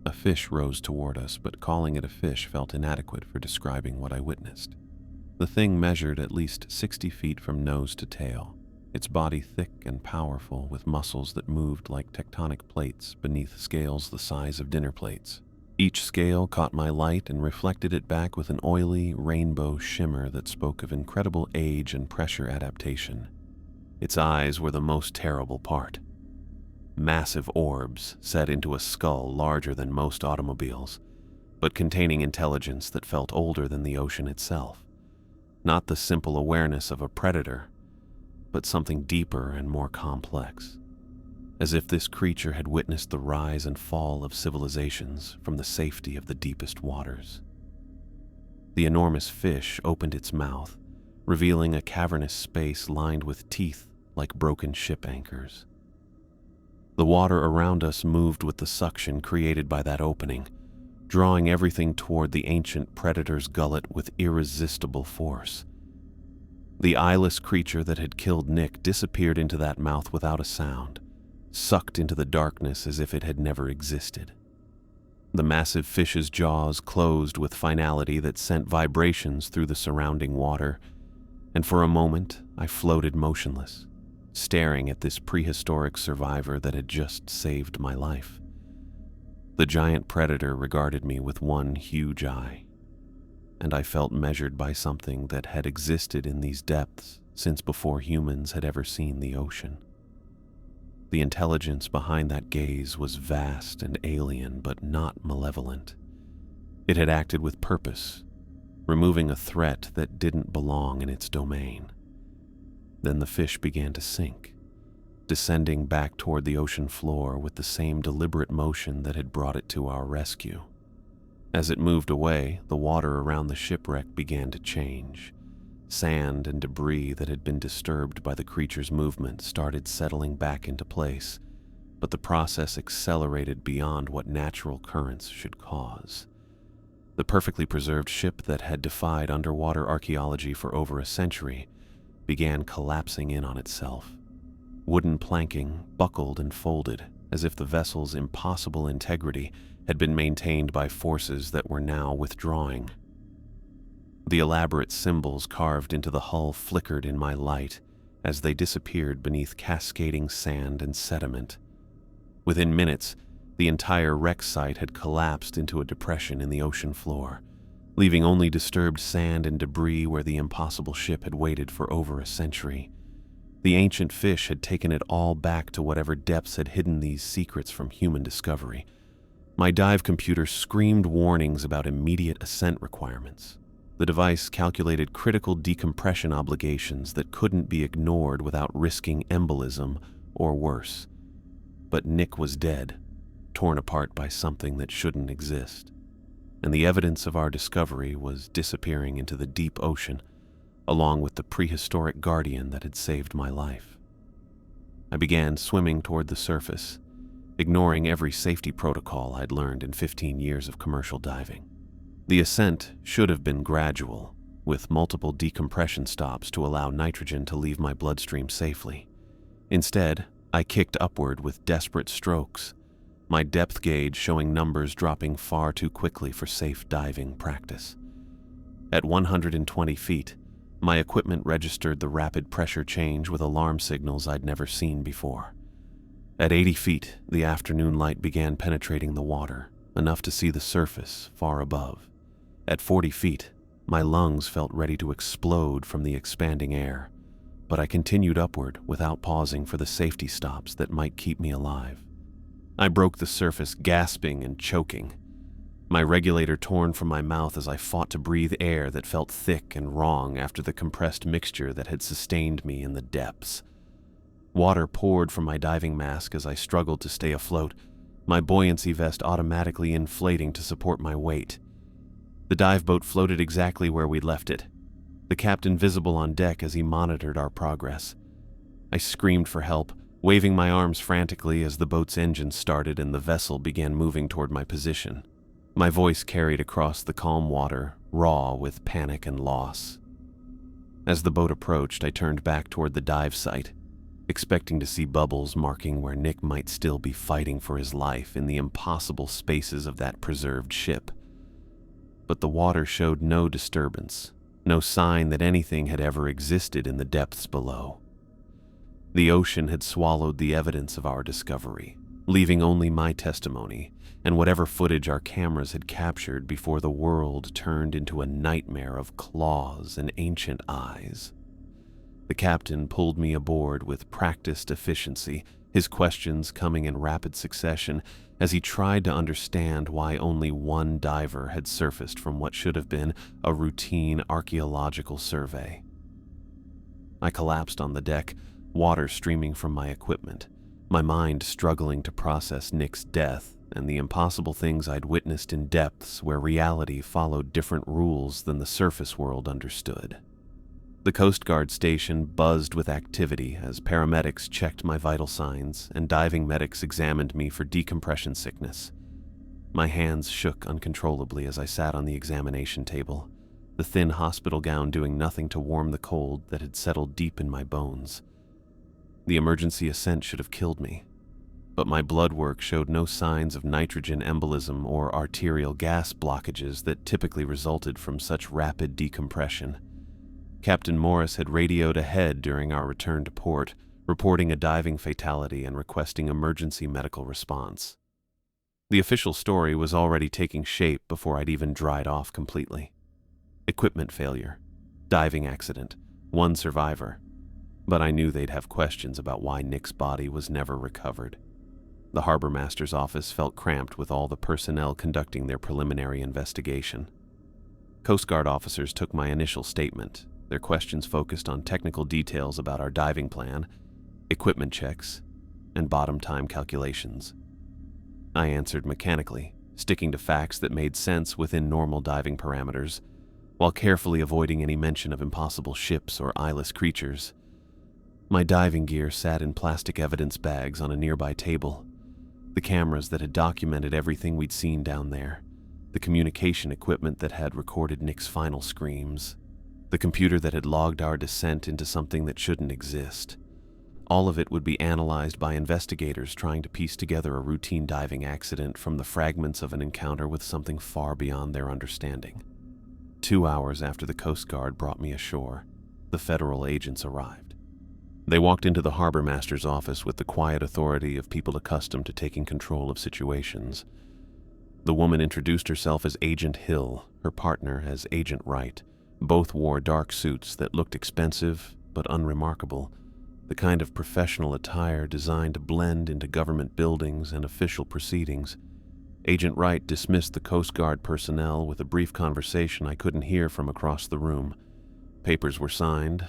A fish rose toward us, but calling it a fish felt inadequate for describing what I witnessed. The thing measured at least 60 feet from nose to tail, its body thick and powerful with muscles that moved like tectonic plates beneath scales the size of dinner plates. Each scale caught my light and reflected it back with an oily, rainbow shimmer that spoke of incredible age and pressure adaptation. Its eyes were the most terrible part. Massive orbs set into a skull larger than most automobiles, but containing intelligence that felt older than the ocean itself. Not the simple awareness of a predator, but something deeper and more complex. As if this creature had witnessed the rise and fall of civilizations from the safety of the deepest waters. The enormous fish opened its mouth, revealing a cavernous space lined with teeth like broken ship anchors. The water around us moved with the suction created by that opening, drawing everything toward the ancient predator's gullet with irresistible force. The eyeless creature that had killed Nick disappeared into that mouth without a sound, sucked into the darkness as if it had never existed. The massive fish's jaws closed with finality that sent vibrations through the surrounding water, and for a moment I floated motionless, staring at this prehistoric survivor that had just saved my life. The giant predator regarded me with one huge eye, and I felt measured by something that had existed in these depths since before humans had ever seen the ocean. The intelligence behind that gaze was vast and alien, but not malevolent. It had acted with purpose, removing a threat that didn't belong in its domain. Then the fish began to sink, descending back toward the ocean floor with the same deliberate motion that had brought it to our rescue. As it moved away, the water around the shipwreck began to change. Sand and debris that had been disturbed by the creature's movement started settling back into place, but the process accelerated beyond what natural currents should cause. The perfectly preserved ship that had defied underwater archaeology for over a century began collapsing in on itself. Wooden planking buckled and folded as if the vessel's impossible integrity had been maintained by forces that were now withdrawing. The elaborate symbols carved into the hull flickered in my light as they disappeared beneath cascading sand and sediment. Within minutes, the entire wreck site had collapsed into a depression in the ocean floor, leaving only disturbed sand and debris where the impossible ship had waited for over a century. The ancient fish had taken it all back to whatever depths had hidden these secrets from human discovery. My dive computer screamed warnings about immediate ascent requirements. The device calculated critical decompression obligations that couldn't be ignored without risking embolism or worse. But Nick was dead, torn apart by something that shouldn't exist, and the evidence of our discovery was disappearing into the deep ocean, along with the prehistoric guardian that had saved my life. I began swimming toward the surface, ignoring every safety protocol I'd learned in 15 years of commercial diving. The ascent should have been gradual, with multiple decompression stops to allow nitrogen to leave my bloodstream safely. Instead, I kicked upward with desperate strokes, my depth gauge showing numbers dropping far too quickly for safe diving practice. At 120 feet, my equipment registered the rapid pressure change with alarm signals I'd never seen before. At 80 feet, the afternoon light began penetrating the water, enough to see the surface far above. At 40 feet, my lungs felt ready to explode from the expanding air, but I continued upward without pausing for the safety stops that might keep me alive. I broke the surface, gasping and choking, my regulator torn from my mouth as I fought to breathe air that felt thick and wrong after the compressed mixture that had sustained me in the depths. Water poured from my diving mask as I struggled to stay afloat, my buoyancy vest automatically inflating to support my weight. The dive boat floated exactly where we'd left it, the captain visible on deck as he monitored our progress. I screamed for help, waving my arms frantically as the boat's engine started and the vessel began moving toward my position. My voice carried across the calm water, raw with panic and loss. As the boat approached, I turned back toward the dive site, expecting to see bubbles marking where Nick might still be fighting for his life in the impossible spaces of that preserved ship. But the water showed no disturbance, no sign that anything had ever existed in the depths below. The ocean had swallowed the evidence of our discovery, leaving only my testimony and whatever footage our cameras had captured before the world turned into a nightmare of claws and ancient eyes. The captain pulled me aboard with practiced efficiency, his questions coming in rapid succession as he tried to understand why only one diver had surfaced from what should have been a routine archaeological survey. I collapsed on the deck, water streaming from my equipment, my mind struggling to process Nick's death and the impossible things I'd witnessed in depths where reality followed different rules than the surface world understood. The Coast Guard station buzzed with activity as paramedics checked my vital signs and diving medics examined me for decompression sickness. My hands shook uncontrollably as I sat on the examination table, the thin hospital gown doing nothing to warm the cold that had settled deep in my bones. The emergency ascent should have killed me, but my blood work showed no signs of nitrogen embolism or arterial gas blockages that typically resulted from such rapid decompression. Captain Morris had radioed ahead during our return to port, reporting a diving fatality and requesting emergency medical response. The official story was already taking shape before I'd even dried off completely. Equipment failure, diving accident, one survivor. But I knew they'd have questions about why Nick's body was never recovered. The harbor master's office felt cramped with all the personnel conducting their preliminary investigation. Coast Guard officers took my initial statement. Their questions focused on technical details about our diving plan, equipment checks, and bottom time calculations. I answered mechanically, sticking to facts that made sense within normal diving parameters, while carefully avoiding any mention of impossible ships or eyeless creatures. My diving gear sat in plastic evidence bags on a nearby table. The cameras that had documented everything we'd seen down there, the communication equipment that had recorded Nick's final screams, the computer that had logged our descent into something that shouldn't exist. All of it would be analyzed by investigators trying to piece together a routine diving accident from the fragments of an encounter with something far beyond their understanding. 2 hours after the Coast Guard brought me ashore, the federal agents arrived. They walked into the harbor master's office with the quiet authority of people accustomed to taking control of situations. The woman introduced herself as Agent Hill, her partner as Agent Wright. Both wore dark suits that looked expensive but unremarkable, the kind of professional attire designed to blend into government buildings and official proceedings. Agent Wright dismissed the Coast Guard personnel with a brief conversation I couldn't hear from across the room. Papers were signed,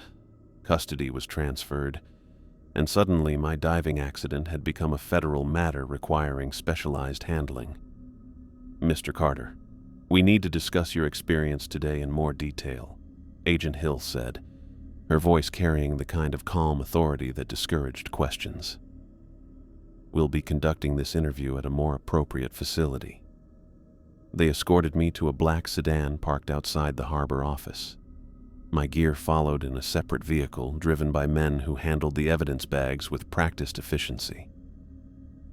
custody was transferred, and suddenly my diving accident had become a federal matter requiring specialized handling. "Mr. Carter, we need to discuss your experience today in more detail," Agent Hill said, her voice carrying the kind of calm authority that discouraged questions. "We'll be conducting this interview at a more appropriate facility." They escorted me to a black sedan parked outside the harbor office. My gear followed in a separate vehicle driven by men who handled the evidence bags with practiced efficiency.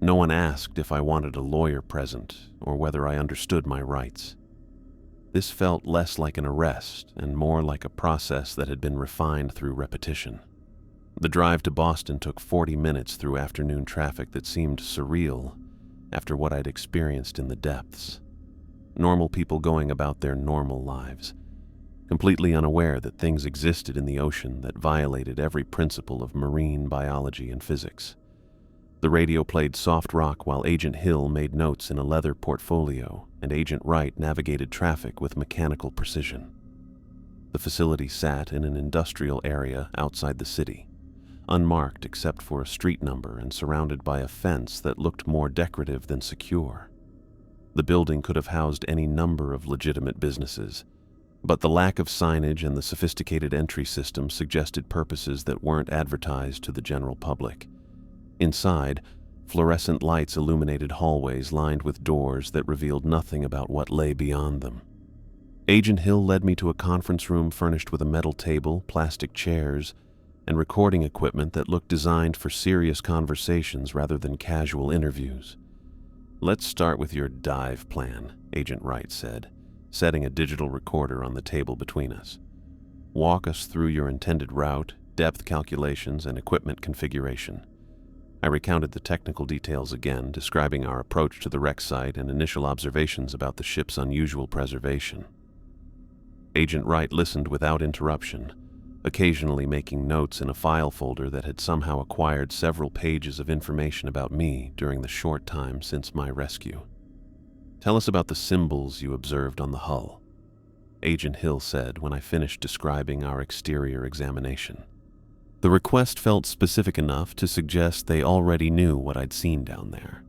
No one asked if I wanted a lawyer present or whether I understood my rights. This felt less like an arrest and more like a process that had been refined through repetition. The drive to Boston took 40 minutes through afternoon traffic that seemed surreal after what I'd experienced in the depths. Normal people going about their normal lives, completely unaware that things existed in the ocean that violated every principle of marine biology and physics. The radio played soft rock while Agent Hill made notes in a leather portfolio, and Agent Wright navigated traffic with mechanical precision. The facility sat in an industrial area outside the city, unmarked except for a street number and surrounded by a fence that looked more decorative than secure. The building could have housed any number of legitimate businesses, but the lack of signage and the sophisticated entry system suggested purposes that weren't advertised to the general public. Inside, fluorescent lights illuminated hallways lined with doors that revealed nothing about what lay beyond them. Agent Hill led me to a conference room furnished with a metal table, plastic chairs, and recording equipment that looked designed for serious conversations rather than casual interviews. "Let's start with your dive plan," Agent Wright said, setting a digital recorder on the table between us. "Walk us through your intended route, depth calculations, and equipment configuration." I recounted the technical details again, describing our approach to the wreck site and initial observations about the ship's unusual preservation. Agent Wright listened without interruption, occasionally making notes in a file folder that had somehow acquired several pages of information about me during the short time since my rescue. "Tell us about the symbols you observed on the hull," Agent Hill said when I finished describing our exterior examination. The request felt specific enough to suggest they already knew what I'd seen down there.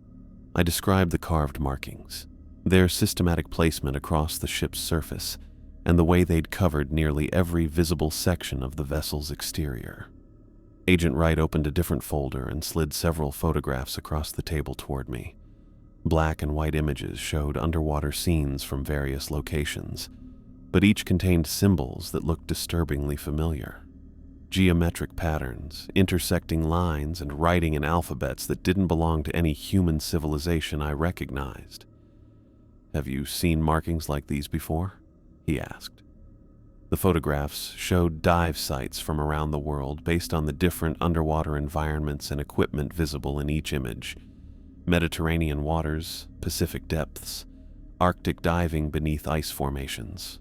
I described the carved markings, their systematic placement across the ship's surface, and the way they'd covered nearly every visible section of the vessel's exterior. Agent Wright opened a different folder and slid several photographs across the table toward me. Black and white images showed underwater scenes from various locations, but each contained symbols that looked disturbingly familiar. geometric patterns, intersecting lines, and writing in alphabets that didn't belong to any human civilization I recognized. "Have you seen markings like these before?" he asked. The photographs showed dive sites from around the world based on the different underwater environments and equipment visible in each image. Mediterranean waters, Pacific depths, Arctic diving beneath ice formations,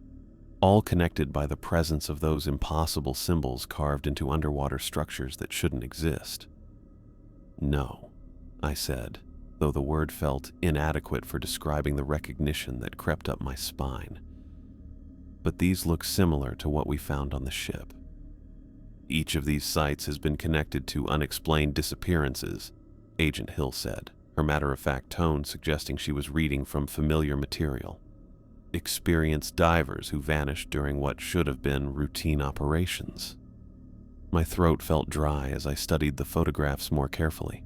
all connected by the presence of those impossible symbols carved into underwater structures that shouldn't exist. "No," I said, though the word felt inadequate for describing the recognition that crept up my spine. "But these look similar to what we found on the ship. Each of these sites has been connected to unexplained disappearances," Agent Hill said, her matter-of-fact tone suggesting she was reading from familiar material. "Experienced divers who vanished during what should have been routine operations." My throat felt dry as I studied the photographs more carefully.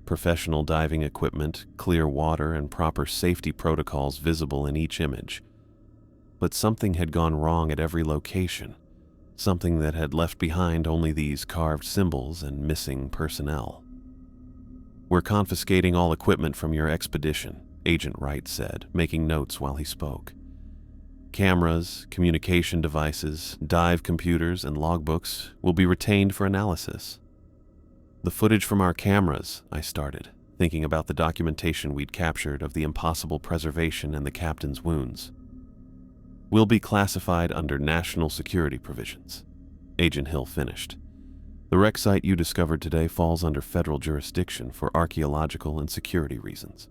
Professional diving equipment, clear water, and proper safety protocols visible in each image. But something had gone wrong at every location, something that had left behind only these carved symbols and missing personnel. "We're confiscating all equipment from your expedition," Agent Wright said, making notes while he spoke. "Cameras, communication devices, dive computers, and logbooks will be retained for analysis." "The footage from our cameras," I started, thinking about the documentation we'd captured of the impossible preservation and the captain's wounds. "Will be classified under national security provisions," Agent Hill finished. "The wreck site you discovered today falls under federal jurisdiction for archaeological and security reasons."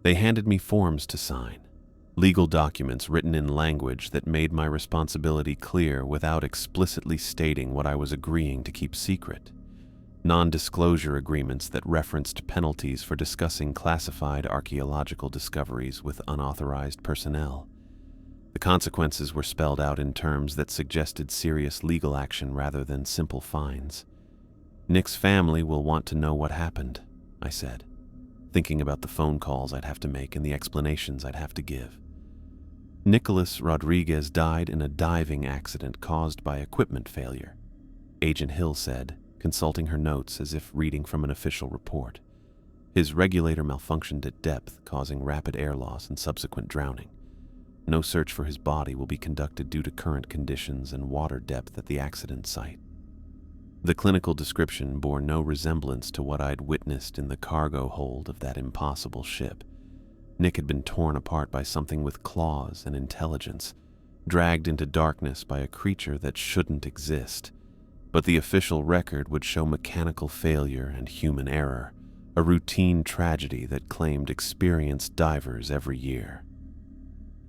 They handed me forms to sign, legal documents written in language that made my responsibility clear without explicitly stating what I was agreeing to keep secret. Non-disclosure agreements that referenced penalties for discussing classified archaeological discoveries with unauthorized personnel. The consequences were spelled out in terms that suggested serious legal action rather than simple fines. "Nick's family will want to know what happened," I said, thinking about the phone calls I'd have to make and the explanations I'd have to give. "Nicholas Rodriguez died in a diving accident caused by equipment failure," Agent Hill said, consulting her notes as if reading from an official report. "His regulator malfunctioned at depth, causing rapid air loss and subsequent drowning. No search for his body will be conducted due to current conditions and water depth at the accident site." The clinical description bore no resemblance to what I'd witnessed in the cargo hold of that impossible ship. Nick had been torn apart by something with claws and intelligence, dragged into darkness by a creature that shouldn't exist. But the official record would show mechanical failure and human error, a routine tragedy that claimed experienced divers every year.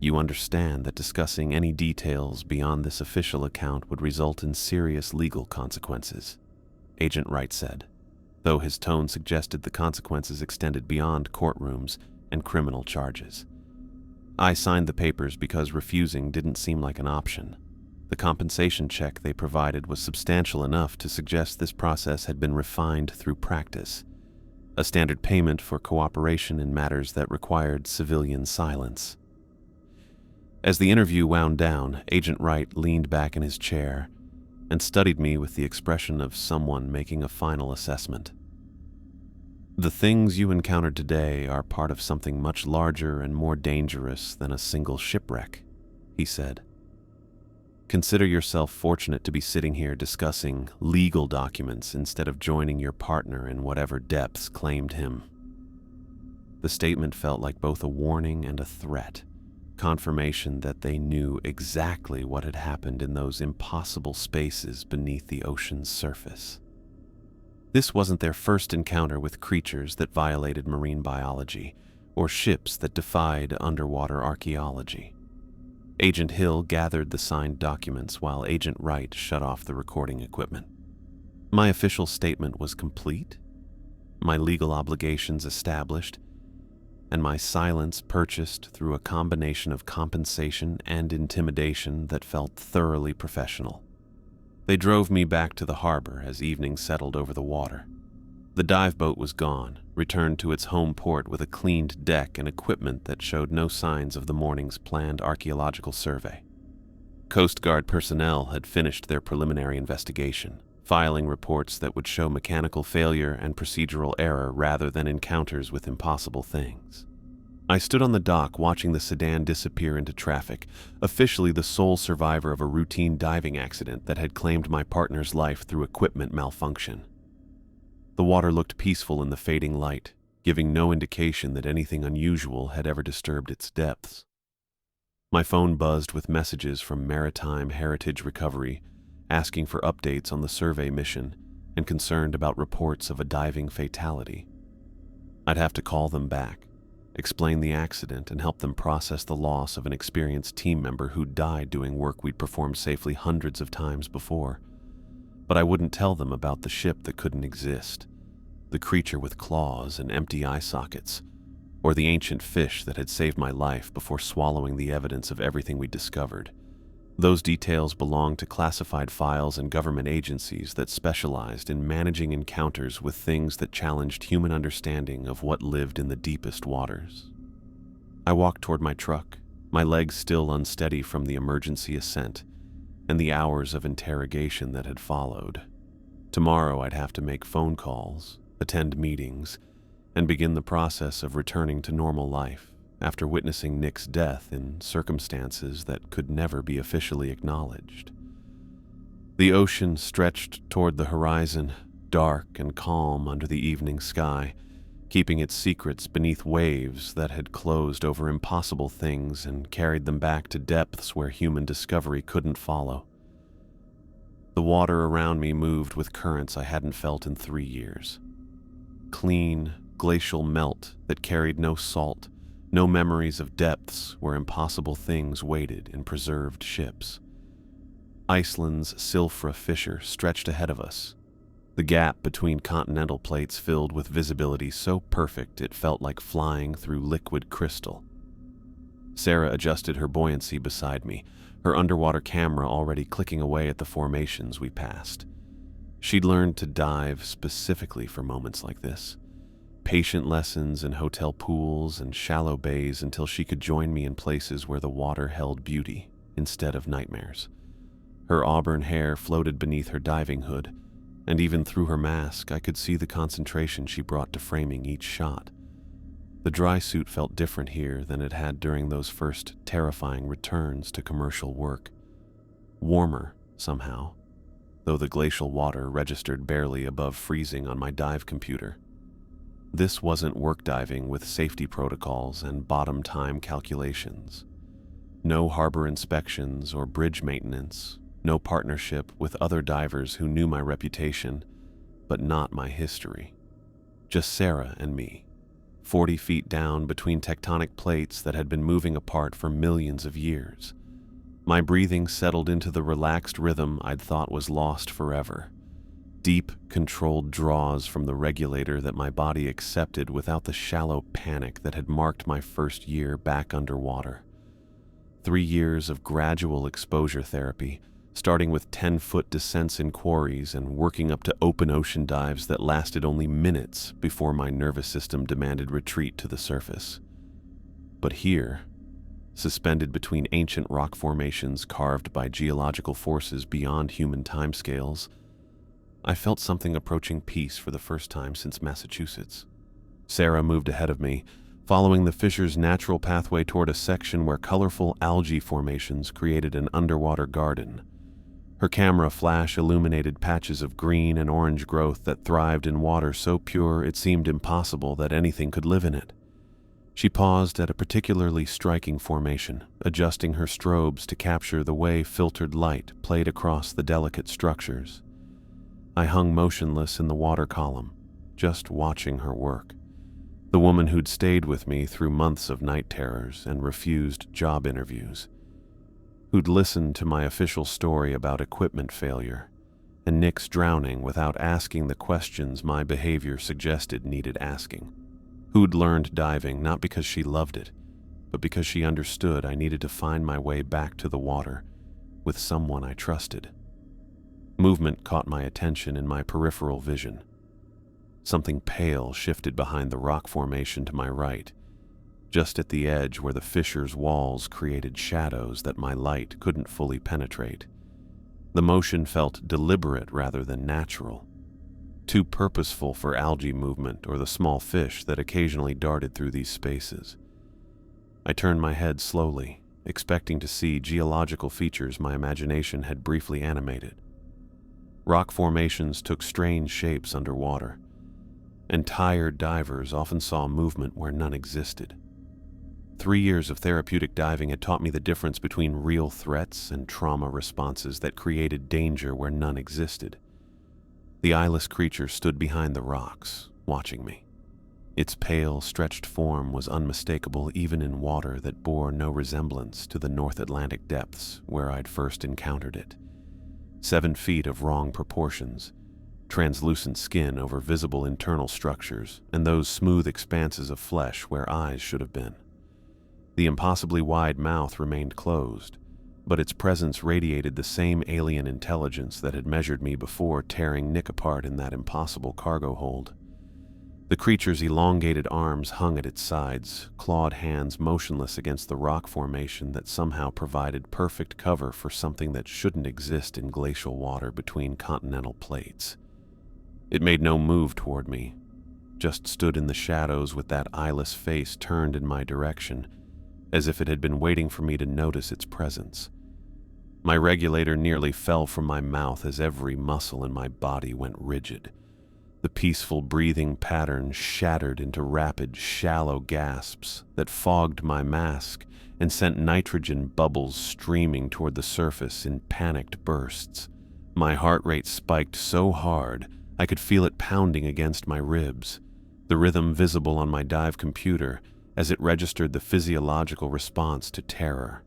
"You understand that discussing any details beyond this official account would result in serious legal consequences," Agent Wright said, though his tone suggested the consequences extended beyond courtrooms and criminal charges. I signed the papers because refusing didn't seem like an option. The compensation check they provided was substantial enough to suggest this process had been refined through practice, a standard payment for cooperation in matters that required civilian silence. As the interview wound down, Agent Wright leaned back in his chair and studied me with the expression of someone making a final assessment. "The things you encountered today are part of something much larger and more dangerous than a single shipwreck," he said. "Consider yourself fortunate to be sitting here discussing legal documents instead of joining your partner in whatever depths claimed him." The statement felt like both a warning and a threat, confirmation that they knew exactly what had happened in those impossible spaces beneath the ocean's surface. This wasn't their first encounter with creatures that violated marine biology or ships that defied underwater archaeology. Agent Hill gathered the signed documents while Agent Wright shut off the recording equipment. My official statement was complete, my legal obligations established, and my silence purchased through a combination of compensation and intimidation that felt thoroughly professional. They drove me back to the harbor as evening settled over the water. The dive boat was gone, returned to its home port with a cleaned deck and equipment that showed no signs of the morning's planned archaeological survey. Coast Guard personnel had finished their preliminary investigation, filing reports that would show mechanical failure and procedural error rather than encounters with impossible things. I stood on the dock watching the sedan disappear into traffic, officially the sole survivor of a routine diving accident that had claimed my partner's life through equipment malfunction. The water looked peaceful in the fading light, giving no indication that anything unusual had ever disturbed its depths. My phone buzzed with messages from Maritime Heritage Recovery, asking for updates on the survey mission and concerned about reports of a diving fatality. I'd have to call them back, explain the accident, and help them process the loss of an experienced team member who died doing work we'd performed safely hundreds of times before. But I wouldn't tell them about the ship that couldn't exist, the creature with claws and empty eye sockets, or the ancient fish that had saved my life before swallowing the evidence of everything we'd discovered. Those details belonged to classified files and government agencies that specialized in managing encounters with things that challenged human understanding of what lived in the deepest waters. I walked toward my truck, my legs still unsteady from the emergency ascent and the hours of interrogation that had followed. Tomorrow I'd have to make phone calls, attend meetings, and begin the process of returning to normal life after witnessing Nick's death in circumstances that could never be officially acknowledged. The ocean stretched toward the horizon, dark and calm under the evening sky, keeping its secrets beneath waves that had closed over impossible things and carried them back to depths where human discovery couldn't follow. The water around me moved with currents I hadn't felt in 3 years. Clean, glacial melt that carried no salt, no memories of depths where impossible things waited in preserved ships. Iceland's Silfra fissure stretched ahead of us, the gap between continental plates filled with visibility so perfect it felt like flying through liquid crystal. Sarah adjusted her buoyancy beside me, her underwater camera already clicking away at the formations we passed. She'd learned to dive specifically for moments like this. Patient lessons in hotel pools and shallow bays until she could join me in places where the water held beauty instead of nightmares. Her auburn hair floated beneath her diving hood, and even through her mask I could see the concentration she brought to framing each shot. The dry suit felt different here than it had during those first terrifying returns to commercial work. Warmer, somehow, though the glacial water registered barely above freezing on my dive computer. This wasn't work diving with safety protocols and bottom time calculations. No harbor inspections or bridge maintenance, no partnership with other divers who knew my reputation, but not my history. Just Sarah and me, 40 feet down between tectonic plates that had been moving apart for millions of years. My breathing settled into the relaxed rhythm I'd thought was lost forever. Deep, controlled draws from the regulator that my body accepted without the shallow panic that had marked my first year back underwater. 3 years of gradual exposure therapy, starting with 10-foot descents in quarries and working up to open ocean dives that lasted only minutes before my nervous system demanded retreat to the surface. But here, suspended between ancient rock formations carved by geological forces beyond human timescales, I felt something approaching peace for the first time since Massachusetts. Sarah moved ahead of me, following the fissure's natural pathway toward a section where colorful algae formations created an underwater garden. Her camera flash illuminated patches of green and orange growth that thrived in water so pure it seemed impossible that anything could live in it. She paused at a particularly striking formation, adjusting her strobes to capture the way filtered light played across the delicate structures. I hung motionless in the water column, just watching her work. The woman who'd stayed with me through months of night terrors and refused job interviews, who'd listened to my official story about equipment failure and Nick's drowning without asking the questions my behavior suggested needed asking, who'd learned diving not because she loved it, but because she understood I needed to find my way back to the water with someone I trusted. Movement caught my attention in my peripheral vision. Something pale shifted behind the rock formation to my right, just at the edge where the fissure's walls created shadows that my light couldn't fully penetrate. The motion felt deliberate rather than natural, too purposeful for algae movement or the small fish that occasionally darted through these spaces. I turned my head slowly, expecting to see geological features my imagination had briefly animated. Rock formations took strange shapes underwater, and tired divers often saw movement where none existed. 3 years of therapeutic diving had taught me the difference between real threats and trauma responses that created danger where none existed. The eyeless creature stood behind the rocks, watching me. Its pale, stretched form was unmistakable even in water that bore no resemblance to the North Atlantic depths where I'd first encountered it. 7 feet of wrong proportions, translucent skin over visible internal structures, and those smooth expanses of flesh where eyes should have been. The impossibly wide mouth remained closed, but its presence radiated the same alien intelligence that had measured me before tearing Nick apart in that impossible cargo hold. The creature's elongated arms hung at its sides, clawed hands motionless against the rock formation that somehow provided perfect cover for something that shouldn't exist in glacial water between continental plates. It made no move toward me, just stood in the shadows with that eyeless face turned in my direction, as if it had been waiting for me to notice its presence. My regulator nearly fell from my mouth as every muscle in my body went rigid. The peaceful breathing pattern shattered into rapid, shallow gasps that fogged my mask and sent nitrogen bubbles streaming toward the surface in panicked bursts. My heart rate spiked so hard I could feel it pounding against my ribs, the rhythm visible on my dive computer as it registered the physiological response to terror.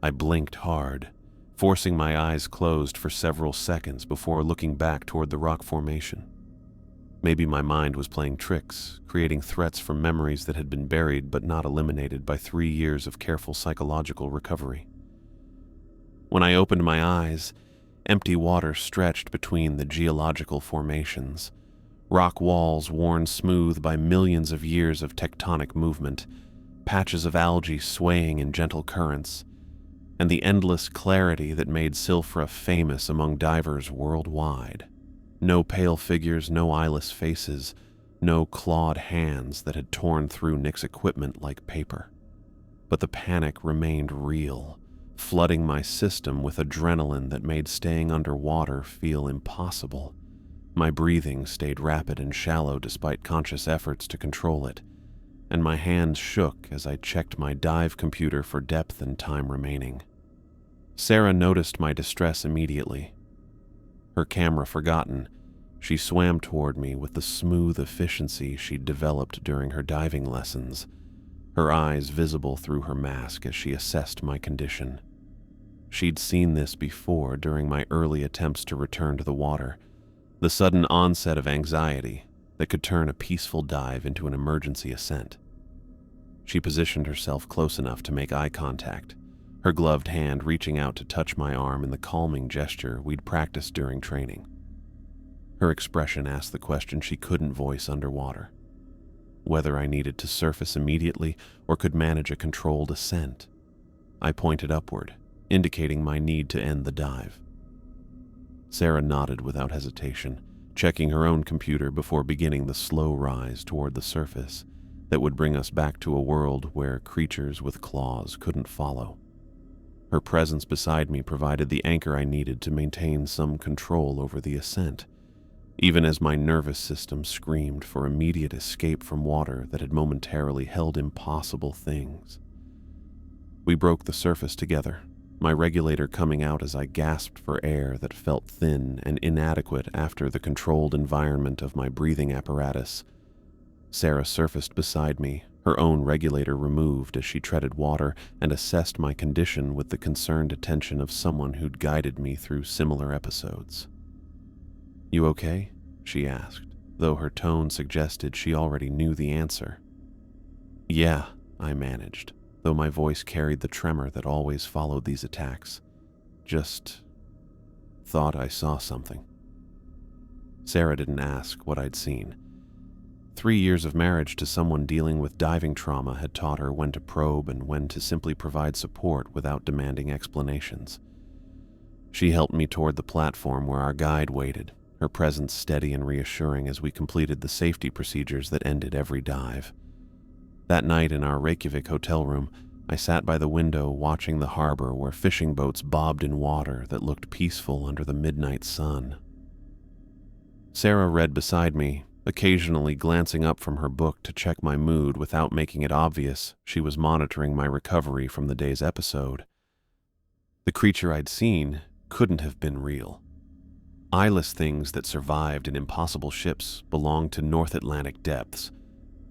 I blinked hard, forcing my eyes closed for several seconds before looking back toward the rock formation. Maybe my mind was playing tricks, creating threats from memories that had been buried but not eliminated by 3 years of careful psychological recovery. When I opened my eyes, empty water stretched between the geological formations, rock walls worn smooth by millions of years of tectonic movement, patches of algae swaying in gentle currents, and the endless clarity that made Silphra famous among divers worldwide. No pale figures, no eyeless faces, no clawed hands that had torn through Nick's equipment like paper. But the panic remained real, flooding my system with adrenaline that made staying underwater feel impossible. My breathing stayed rapid and shallow despite conscious efforts to control it, and my hands shook as I checked my dive computer for depth and time remaining. Sarah noticed my distress immediately. Her camera forgotten, she swam toward me with the smooth efficiency she'd developed during her diving lessons, her eyes visible through her mask as she assessed my condition. She'd seen this before during my early attempts to return to the water, the sudden onset of anxiety that could turn a peaceful dive into an emergency ascent. She positioned herself close enough to make eye contact, her gloved hand reaching out to touch my arm in the calming gesture we'd practiced during training. Her expression asked the question she couldn't voice underwater: whether I needed to surface immediately or could manage a controlled ascent. I pointed upward, indicating my need to end the dive. Sarah nodded without hesitation, checking her own computer before beginning the slow rise toward the surface that would bring us back to a world where creatures with claws couldn't follow. Her presence beside me provided the anchor I needed to maintain some control over the ascent, even as my nervous system screamed for immediate escape from water that had momentarily held impossible things. We broke the surface together, my regulator coming out as I gasped for air that felt thin and inadequate after the controlled environment of my breathing apparatus. Sarah surfaced beside me, her own regulator removed as she treaded water and assessed my condition with the concerned attention of someone who'd guided me through similar episodes. "You okay?" she asked, though her tone suggested she already knew the answer. "Yeah," I managed, though my voice carried the tremor that always followed these attacks. "Just thought I saw something." Sarah didn't ask what I'd seen. 3 years of marriage to someone dealing with diving trauma had taught her when to probe and when to simply provide support without demanding explanations. She helped me toward the platform where our guide waited, her presence steady and reassuring as we completed the safety procedures that ended every dive. That night in our Reykjavik hotel room, I sat by the window watching the harbor where fishing boats bobbed in water that looked peaceful under the midnight sun. Sarah read beside me, occasionally glancing up from her book to check my mood without making it obvious she was monitoring my recovery from the day's episode. The creature I'd seen couldn't have been real. Eyeless things that survived in impossible ships belonged to North Atlantic depths,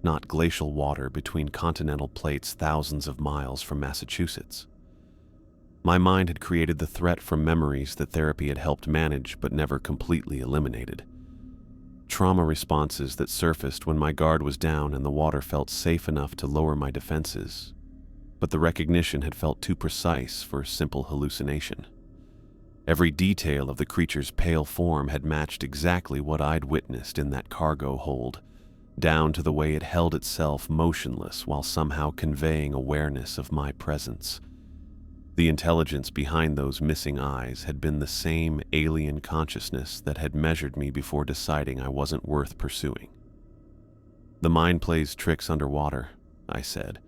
not glacial water between continental plates thousands of miles from Massachusetts. My mind had created the threat from memories that therapy had helped manage but never completely eliminated. Trauma responses that surfaced when my guard was down and the water felt safe enough to lower my defenses, but the recognition had felt too precise for simple hallucination. Every detail of the creature's pale form had matched exactly what I'd witnessed in that cargo hold, down to the way it held itself motionless while somehow conveying awareness of my presence. The intelligence behind those missing eyes had been the same alien consciousness that had measured me before deciding I wasn't worth pursuing. "The mind plays tricks underwater," I said,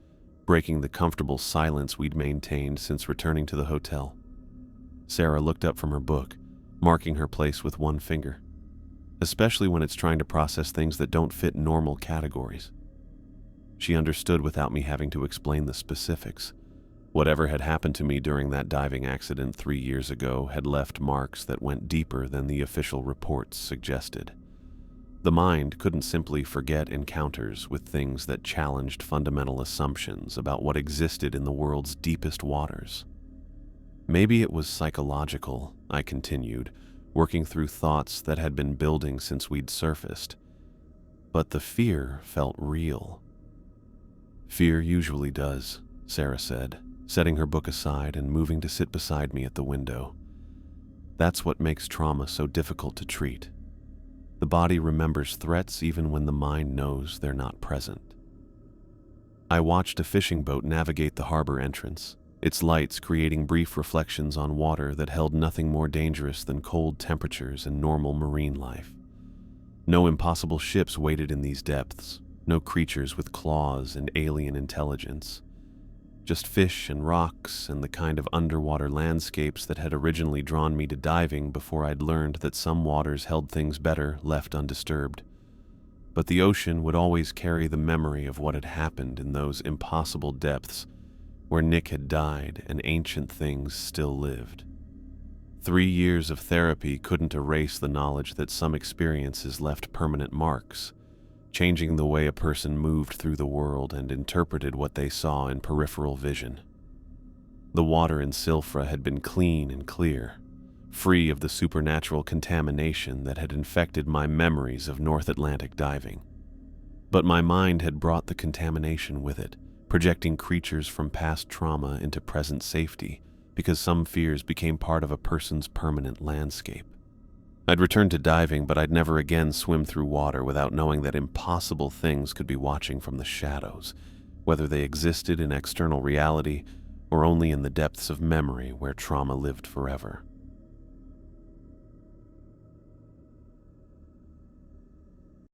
breaking the comfortable silence we'd maintained since returning to the hotel. Sarah looked up from her book, marking her place with one finger. "Especially when it's trying to process things that don't fit normal categories." She understood without me having to explain the specifics. Whatever had happened to me during that diving accident 3 years ago had left marks that went deeper than the official reports suggested. The mind couldn't simply forget encounters with things that challenged fundamental assumptions about what existed in the world's deepest waters. "Maybe it was psychological," I continued, working through thoughts that had been building since we'd surfaced. But the fear felt real. "Fear usually does," Sarah said, setting her book aside and moving to sit beside me at the window. "That's what makes trauma so difficult to treat. The body remembers threats even when the mind knows they're not present." I watched a fishing boat navigate the harbor entrance, its lights creating brief reflections on water that held nothing more dangerous than cold temperatures and normal marine life. No impossible ships waited in these depths, no creatures with claws and alien intelligence. Just fish and rocks and the kind of underwater landscapes that had originally drawn me to diving before I'd learned that some waters held things better left undisturbed. But the ocean would always carry the memory of what had happened in those impossible depths where Nick had died and ancient things still lived. 3 years of therapy couldn't erase the knowledge that some experiences left permanent marks, changing the way a person moved through the world and interpreted what they saw in peripheral vision. The water in Silfra had been clean and clear, free of the supernatural contamination that had infected my memories of North Atlantic diving. But my mind had brought the contamination with it, projecting creatures from past trauma into present safety, because some fears became part of a person's permanent landscape. I'd returned to diving, but I'd never again swim through water without knowing that impossible things could be watching from the shadows, whether they existed in external reality or only in the depths of memory where trauma lived forever.